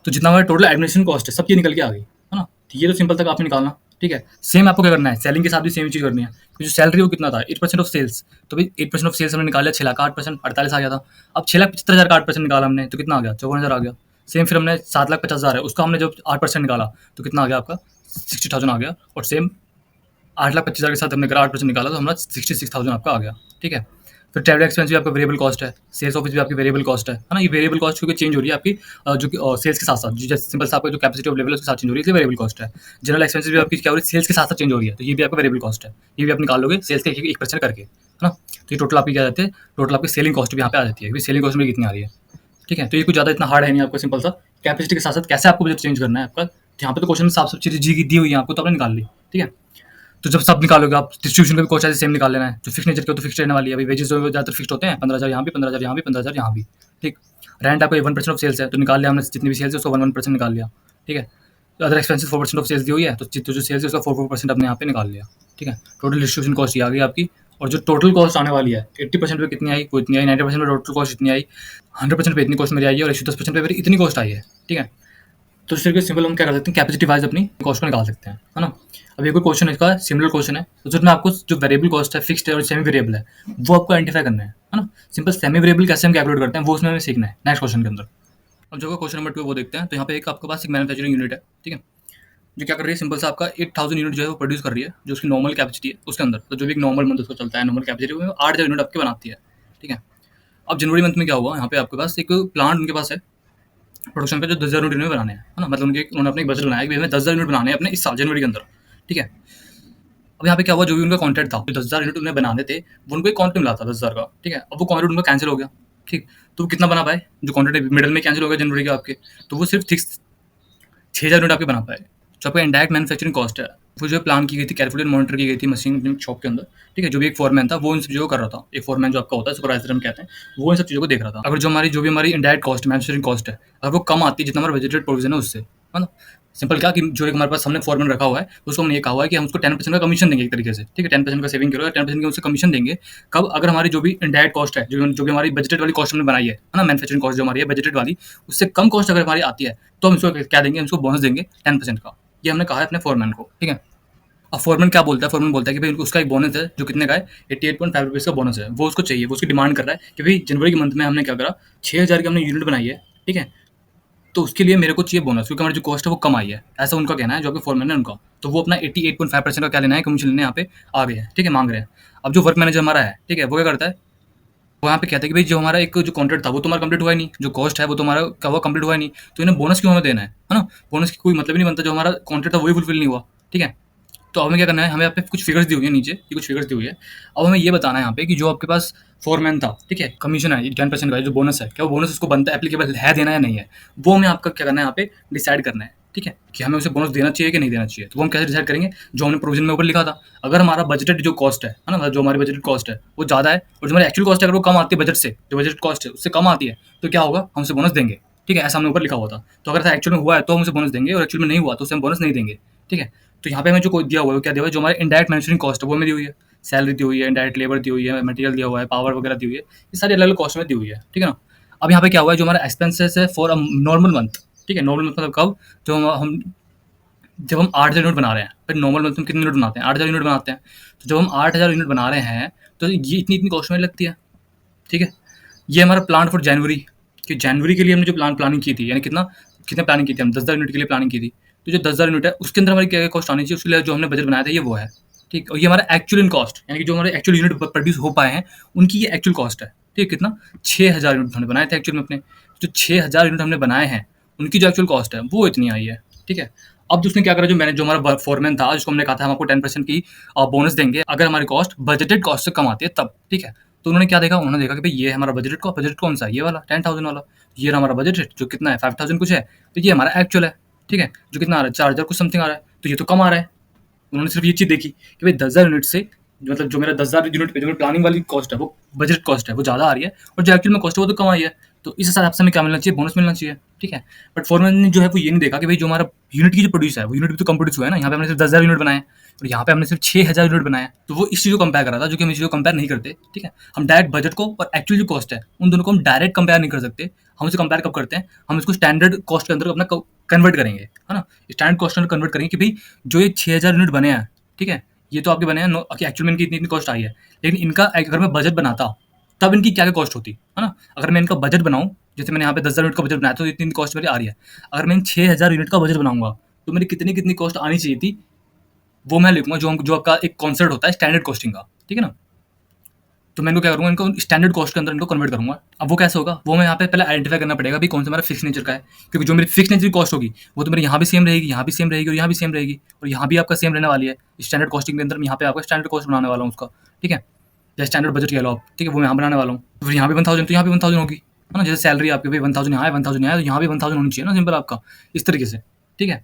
तो जितना हमारा टोटल एडमिनिस्ट्रेशन कॉस्ट है सब ये निकल के आ गई, है ना। तो ये तो सिंपल तक आपने निकालना। ठीक है, सेम आपको क्या करना है, सेलिंग के साथ भी सेम चीज़ करनी है। तो जो सैलरी वो कितना था 8% ऑफ सेल्स, तो भाई 8% ऑफ सेल्स हमने निकाला 6 लाख 8%, 48 आ गया था। अब 6,75,000 का 8% निकाला हमने तो कितना आ गया 54,000 आ गया। सेम फिर हमने 7,50,000 है उसका हमने जब 8% निकाला तो कितना आ गया आपका 60,000 आ गया, और सेम 8,25,000 के साथ हमने करा 8% निकाला तो हमारा 66,000 आपका आ गया। ठीक है, फिर ट्रैवल एक्सपेंस भी आपका वेरिएबल कॉस्ट है, सेल्स ऑफिस भी आपकी वेरिएबल कॉस्ट है ना। ये वेरिएबल कॉस्ट क्योंकि चेंज हो रही है आपकी जो सेल्स के साथ साथ, जो जैसे सिंपल से आपका जो कैपेसिटी ऑफ लेवल है उसके साथ चेंज हो रही है, इसलिए वेरिएबल कॉस्ट है। जनरल एक्सपेंसेस भी आपकी क्या हो रही है, सेल्स के साथ साथ चेंज हो रही है, तो ये भी आपका वेरिएबल कॉस्ट है। ये भी आप निकाल लोगे सेल्स के 1% करके, है ना। तो ये टोटल आपकी क्या जाती है, टोटल आपकी सेलिंग कॉस्ट भी यहाँ पे आ जाती है, सेलिंग कॉस्ट में कितनी आ रही है। ठीक है, तो ये कुछ ज़्यादा इतना हार्ड है नहीं, आपको सिंपल सा कैपेसिटी के साथ साथ कैसे आपको बजट चेंज करना है आपका, यहाँ पे तो क्वेश्चन में साफ सब चीज़ें जी की दी हुई है आपको, तो आपने निकाल ली। ठीक है, तो जब सब निकालोगे आप डिस्ट्रीब्यूशन का भी कॉस्ट ऐसे सेम निकाल लेना है, जो फिक्स नेचर के तो फिक्स रहने वाली है। अभी वेजेस जो ज़्यादातर फिक्स होते हैं 15,000 यहाँ भी, 15,000 यहाँ भी, 15,000 यहाँ भी। ठीक, रेंट आपका 1% ऑफ सेल्स है तो निकाल लिया हमने, जितनी भी सेल्स है उसको 1% निकाल लिया। ठीक है, अदर एक्सपेंसेस 4% ऑफ सेल्स दी हुई है, तो जो सेल्स है उसका 4% आपने यहाँ पे निकाल लिया, ठीक है। टोटल डिस्ट्रीब्यूशन कॉस्ट ये आ गई आपकी, और जो टोटल कॉस्ट आने वाली है 80% पे कितनी आई, वो इतनी आई, 90% पे टोटल कॉस्ट इतनी आई, 100% पे इतनी कॉस्ट मेरी आई है, और 110% पे मेरी इतनी कॉस्ट आई है, ठीक है। तो इस तरीके से सिंपल हम क्या कर सकते हैं, कैपेसिटी वाइज अपनी कॉस्ट को निकाल सकते हैं, है ना। अब ये कोई क्वेश्चन है, इसका सिमिलर क्वेश्चन है, तो उसमें आपको जो वेरिएबल कॉस्ट है, फिक्स्ड है और सेमी वेरिएबल है, वो आपको आइडेंटिफाई करना है ना। सिंपल सेमी वेरिएबल कैसे हम कैलकुलेट करते हैं वो उसमें हमें सीखना है नेक्स्ट क्वेश्चन के अंदर। अब जो क्वेश्चन नंबर 2 वो देखते हैं। तो यहाँ पे एक आपके पास एक मैन्युफैक्चरिंग यूनिट है, ठीक है, जो क्या कर रही है, सिंपल सा आपका 8000 यूनिट जो है वो प्रोड्यूस कर रही है, जो उसकी नॉर्मल कैपेसिटी है उसके अंदर। तो जो भी एक नॉर्मल मंथ उसको चलता है, नॉर्मल कैपेसिटी वो 8000 यूनिट आपके बनाती है, ठीक है। अब जनवरी मंथ में क्या हुआ, यहाँ पे आपके पास एक प्लांट उनके पास है प्रोडक्शन का, जो 10,000 यूनिट में बनाने हैं, है ना। मतलब उन्होंने अपने एक बजट बनाया कि हमें 10,000 यूनिट बनाने हैं अपने इस साल जनवरी के अंदर, ठीक है। अब यहाँ पे क्या हुआ, जो भी उनका कॉन्ट्रैक्ट था, जो 10,000 यूनिट उन्हें बनाने थे, वो उनको एक कॉन्ट्रैक्ट मिला था 10,000 का, ठीक है। अब वो कॉन्ट्रैक्ट उनका कैंसिल हो गया, ठीक। तो वो कितना बना पाए, जो कॉन्ट्रैक्ट मिडल में कैंसिल हो गया जनवरी का आपके, तो वो सिर्फ 6,000 यूनिट आपके बना पाए। जो आपका इंडायरेक्ट मैन्युफैक्चरिंग कॉस्ट है, वो जो प्लान की गई थी, कैलकुलेट मॉनिटर की गई थी मशीन शॉप के अंदर, ठीक है। जो भी एक फोरमैन था वो इन सब चीज़ों को कर रहा था, एक फोरमैन जो आपका होता है, सुपरवाइजर हम कहते हैं, वो इन सब चीज़ों को देख रहा था। अगर जो भी हमारी इंडायरेक्ट कॉस्ट, मैन्युफैक्चरिंग कॉस्ट है, अगर वो कम आती है जितना हमारा बजटेड प्रोविजन है उससे, है ना। सिंपल क्या कि जो एक हमारे पास हमने फॉर्मूला रखा हुआ है, उसको हमने ये कहा हुआ है कि हम उसको 10% का कमीशन देंगे एक तरीके से, ठीक है। 10% का सेविंग करो, 10% का उससे कमीशन देंगे। कब, अगर हमारी जो भी इंडायरेक्ट कॉस्ट है, जो भी हमारी बजटेड वाली कॉस्ट हमने बनाई है ना, मैन्युफैक्चरिंग कॉस्ट जो हमारी है बजटेड वाली, उससे कम कॉस्ट अगर हमारी आती है, तो हम इसको क्या देंगे, हम इसको बोनस देंगे 10% का। ये हमने कहा है अपने फोरमैन को, ठीक है। अब फोरमैन क्या बोलता है, फोरमैन बोलता है कि भाई उसका एक बोनस है जो कितने का है, 88.5 रुपीज़ का बोनस है, वो उसको चाहिए, वो उसकी डिमांड कर रहा है कि भाई जनवरी के मंथ में हमने क्या करा, 6,000 की हमने यूनिट बनाई है, ठीक है। तो उसके लिए मेरे को चाहिए बोनस, क्योंकि हमारी जो कॉस्ट है वो कम आई है, ऐसा उनका कहना है, जो आपके फोरमैन है उनका। तो वो अपना 88.5% का क्या लेना है, कमीशन लेने यहाँ पे आ गए हैं, ठीक है, मांग रहे हैं। अब जो वर्क मैनेजर हमारा है, ठीक है, वो क्या करता है, वो यहाँ पे कहता है कि भाई जो हमारा एक जो कॉन्ट्रैक्ट था वो तुम्हारा कंप्लीट हुआ ही नहीं, जो कॉस्ट है वो तुम्हारा क्या हुआ, कंप्लीट हुआ ही नहीं, तो इन्हें बोनस क्यों हमें देना है ना। बोनस की कोई मतलब ही नहीं बनता, जो हमारा कॉन्ट्रैक्ट था वही फुलफिल नहीं हुआ, ठीक है। तो हमें क्या करना है, हमें यहाँ पे कुछ फिगर्स दी हुई है नीचे, ये कुछ फिगर्स दी हुई है। अब हमें ये बताना है यहाँ पे कि जो आपके पास फोरमैन था, ठीक है, कमीशन है 10% का जो बोनस है, क्या वो बोनस उसको बनता है, एप्लीकेबल है, देना या नहीं है, वो हमें आपका क्या करना है यहाँ पे डिसाइड करना है, ठीक है, कि हमें उसे बोनस देना चाहिए कि नहीं देना चाहिए। तो वो हम कैसे डिसाइड करेंगे, जो हमने प्रोविजन में ऊपर लिखा था, अगर हमारा बजटेड जो कॉस्ट है ना, मतलब जो हमारी बजटेड कॉस्ट है वो ज़्यादा है, और जो हमारी एक्चुअल कॉस्ट है अगर वो कम आती है बजट से, जो बजट कॉस्ट है उससे कम आती है, तो क्या होगा, हम उसे बोनस देंगे, ठीक है, ऐसा हमने ऊपर लिखा हुआ था। तो अगर ऐसा एक्चुअल में हुआ है तो हम उसे बोनस देंगे, और एक्चुअल में नहीं हुआ तो उसे हम बोनस नहीं देंगे, ठीक है। तो यहाँ पे हमें जो कोई दिया हुआ है वो क्या दिया हुआ है, जो हमारे इंडायरेक्ट मैन्युफैक्चरिंग कॉस्ट है वो हमें दी हुई है, सैलरी दी हुई है, इंडायरेक्ट लेबर दी हुई है, मटेरियल दिया हुआ है, पावर वगैरह दी हुई है, ये सारी अलग अलग कॉस्ट में दी हुई है, ठीक है ना। अब यहाँ पे क्या हुआ है, जो हमारा एक्सपेंसेस है फॉर अ नॉर्मल मंथ, ठीक है, नॉर्मल मंथ मतलब कब, जो हम जब हम 8,000 यूनिट बना रहे हैं, फिर नॉर्मल मंथ में कितने यूनिट बनाते हैं, 8,000 यूनिट बनाते हैं। तो जब हम 8,000 यूनिट बना रहे हैं, तो ये इतनी इतनी कॉस्ट में लगती है, ठीक है। ये हमारा प्लान फॉर जनवरी, कि जनवरी के लिए हमने जो प्लानिंग की थी, यानी कितना प्लानिंग की थी, हम 10,000 यूनिट के लिए प्लानिंग की थी। तो जो 10,000 यूनिट है उसके अंदर हमारी क्या क्या कॉस्ट आनी चाहिए, उसके लिए जो हमने बजट बनाया था ये वो है, ठीक। और ये हमारा एक्चुअल इन कॉस्ट, यानी कि जो हमारे एक्चुअल यूनिट प्रोड्यूस हो पाए हैं उनकी ये एक्चुअल कॉस्ट है, ठीक। कितना, 6,000 यूनिट हमने बनाए थे एक्चुअल में अपने, जो 6,000 यूनिट हमने बनाए हैं उनकी जो एक्चुअल कॉस्ट है वो इतनी आई है, ठीक है। अब उसने क्या करा, जो हमारा फोरमैन था, जिसको हमने कहा था हम आपको 10% की बोनस देंगे अगर हमारी कॉस्ट बजटेड कॉस्ट से कम आती है तब, ठीक है। तो उन्होंने क्या देखा, उन्होंने देखा कि भाई ये हमारा बजट कौन सा है, ये वाला 10,000 वाला, ये रहा हमारा बजट है जो कितना है 5,000 कुछ है, तो ये हमारा एक्चुअल है, ठीक है, जो कितना आ रहा है 4,000 कुछ समथिंग आ रहा है, तो ये तो कम आ रहा है। उन्होंने सिर्फ ये चीज़ देखी कि भाई 10,000 यूनिट से, मतलब जो मेरा 10,000 यूनिट पे जो मेरी प्लानिंग वाली कॉस्ट है वो बजट कॉस्ट है वो ज़्यादा आ रही है, और जो एक्चुअल में कॉस्ट है वो तो कम आई है। तो इस हिसाब से हमें क्या मिलना चाहिए, बोनस मिलना चाहिए, ठीक है। बट फोरमैन ने जो है वो ये नहीं देखा कि भाई जो हमारा यूनिट की जो प्रोड्यूस है वो यूनिट भी तो कम प्रोड्यूस हुआ है ना, यहाँ पे हमने सिर्फ 10,000 यूनिट बनाए और यहाँ पे हमने सिर्फ 6,000 यूनिट बनाया। तो वो इस चीज़ को कंपेयर कर रहा था, जो कि हम इस चीज़ को कंपेयर नहीं करते, ठीक है। हम डायरेक्ट बजट को और एक्चुअल जो कॉस्ट है उन दोनों को हम डायरेक्ट कंपेयर नहीं कर सकते। हम इसे कंपेयर कब करते हैं, हम इसको स्टैंडर्ड कॉस्ट के अंदर अपना कन्वर्ट करेंगे, है ना। स्टैंडर्ड कॉस्ट के अंदर कन्वर्ट करेंगे कि भाई जो ये 6,000 यूनिट बने हैं, ठीक है, ये तो आपके बने हैं कि एक्चुअल में इनकी इतनी इतनी कॉस्ट आई है, लेकिन इनका अगर मैं बजट बनाता तब इनकी क्या क्या कॉस्ट होती है ना। अगर मैं इनका बजट बनाऊँ, जैसे मैंने यहाँ पे 10,000 यूनिट का बजट बनाया तो इतनी कॉस्ट मेरी आ रही है। अगर मैं 6,000 यूनिट का बजट बनाऊंगा तो मेरी कितनी कितनी कॉस्ट आनी चाहिए थी, वो मैं लिखूंगा, जो आपका एक कॉन्सेप्ट होता है स्टैंडर्ड कॉस्टिंग का, ठीक है ना। तो मैं इनको क्या करूँगा, इनको स्टैंडर्ड कॉस्ट के अंदर इनको कन्वर्ट करूँगा। अब वो कैसे होगा, वो मैं यहाँ पे पहले आइडेंटिफाई करना पड़ेगा भी कौन सा मेरा फिक्स नेचर का है, क्योंकि जो मेरी फिक्स नेचर की कॉस्ट होगी वो तो मेरी यहाँ भी सेम रहेगी, यहाँ भी सेम रहेगी, और यहाँ भी सेम रहेगी, और यहाँ भी आपका सेम रहने वाली है। स्टैंडर्ड कॉस्टिंग के अंदर यहाँ पे आपका स्टैंडर्ड कॉस्ट बनाने वाला हूँ उसका, ठीक है, या स्टैंडर्ड बजट कह लो आप, ठीक है, वो मैं यहाँ बनाने वाला हूँ। तो फिर यहाँ भी 1,000 तो यहाँ भी 1,000 होगी, है ना। जैसे सैलरी आपकी भाई 1,000 यहाँ है, 1,000 यहाँ है, तो यहाँ भी 1,000 होनी चाहिए ना, सिंपल आपका, इस तरीके से, ठीक है।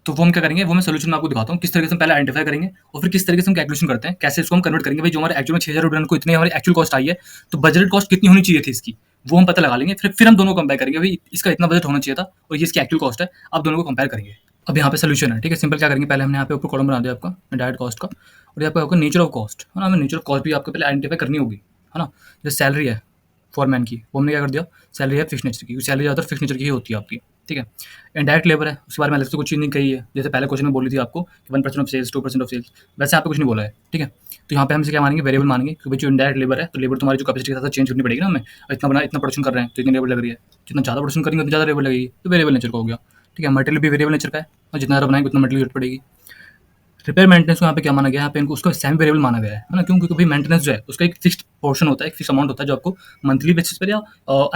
तो वो हम क्या करेंगे, वो मैं सोल्यूशन आपको दिखाता हूँ किस तरीके से हम पहले आइडेंटिफाई करेंगे और फिर किस तरीके से हम कैलकुलेशन करते हैं, कैसे इसको हम कन्वर्ट करेंगे। भाई जो हमारे एक्चुअल में 6,000 रुपये को इतनी हमारी एक्चुअल कॉस्ट आई है, तो बजट कॉस्ट कितनी होनी चाहिए थी इसकी, वो हम पता लगा लेंगे। फिर हम दोनों को कंपेयर करेंगे, भाई इसका इतना बजट होना चाहिए था और ये इसकी एक्चुअल कॉस्ट है, आप दोनों को कंपेयर करेंगे। अब यहाँ पे सोल्यूशन है, ठीक है। सिंपल क्या करेंगे, पहले हमने यहाँ पे ऊपर कॉलम बना दिया आपका डायरेक्ट कॉस्ट का, और यहाँ पे आपका नेचर ऑफ कॉस्ट है ना, हमें नेचर ऑफ कॉस्ट भी आपको पहले आइडेंटिफाई करनी होगी, है ना। जैसे सैलरी है फॉरमैन की, वो हमने क्या कर दिया, सैलरी है फिक्स नेचर की, क्योंकि सैलरी ज़्यादातर फिक्स नेचर की ही होती है आपकी, ठीक है। इनडायरेक्ट लेबर है, उसके बारे में अलग से कुछ चीज़ नहीं कही है, जैसे पहले क्वेश्चन में बोली थी आपको कि 1% ऑफ सेल्स, 2% ऑफ सेल्स, वैसे यहाँ पे कुछ नहीं बोला है, ठीक है। तो यहाँ पे हम इसे क्या मानेंगे, वेरिएबल मानेंगे, क्योंकि जो इनडायरेक्ट लेबर है, तो लेबर तुम्हारी जो कैपेसिटी के साथ चेंज करनी पड़ेगी ना हमें, इतना प्रोडक्शन कर रहे हैं तो इतनी लेबर लग रही है, जितना ज़्यादा प्रोडक्शन करेंगे उतनी ज़्यादा लेबर लगेगी, तो वेरिएबल नेचर का हो गया, ठीक है। मटेरियल भी वेरिएबल नेचर का है, और जितना ज़्यादा बनाएंगे उतना मटेरियल जरूरत पड़ेगी। रिपेयर मेंटेनेंस को यहाँ पे क्या माना गया, यहाँ पे इनको उसको सेमी वेरिएबल माना गया है ना, क्यों, क्योंकि भाई मेंटेनेंस जो है उसका एक फिक्स्ड पोर्शन होता है, एक फिक्स अमाउंट होता है जो आपको मंथली बेसिस पर या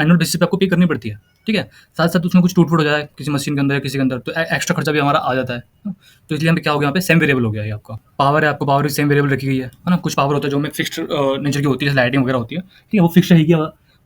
एनुअल बेसिस पे आपको पे करनी पड़ती है, ठीक है। साथ साथ उसमें कुछ टूट फूट हो जाए किसी मशीन के अंदर या किसी के अंदर, तो एक्स्ट्रा खर्चा भी हमारा आ जाता है ना? तो इसलिए यहाँ पे क्या हो गया, यहाँ पे सेम वेरिएबल हो गया है आपका। पावर है, आपको पावर भी सेम वेरिएबल रखी गई है ना। कुछ पावर होता है जो हमें फिक्स्ड नेचर की होती है, जैसे लाइटिंग वगैरह होती है, ठीक है, वो फिक्स रहेगी,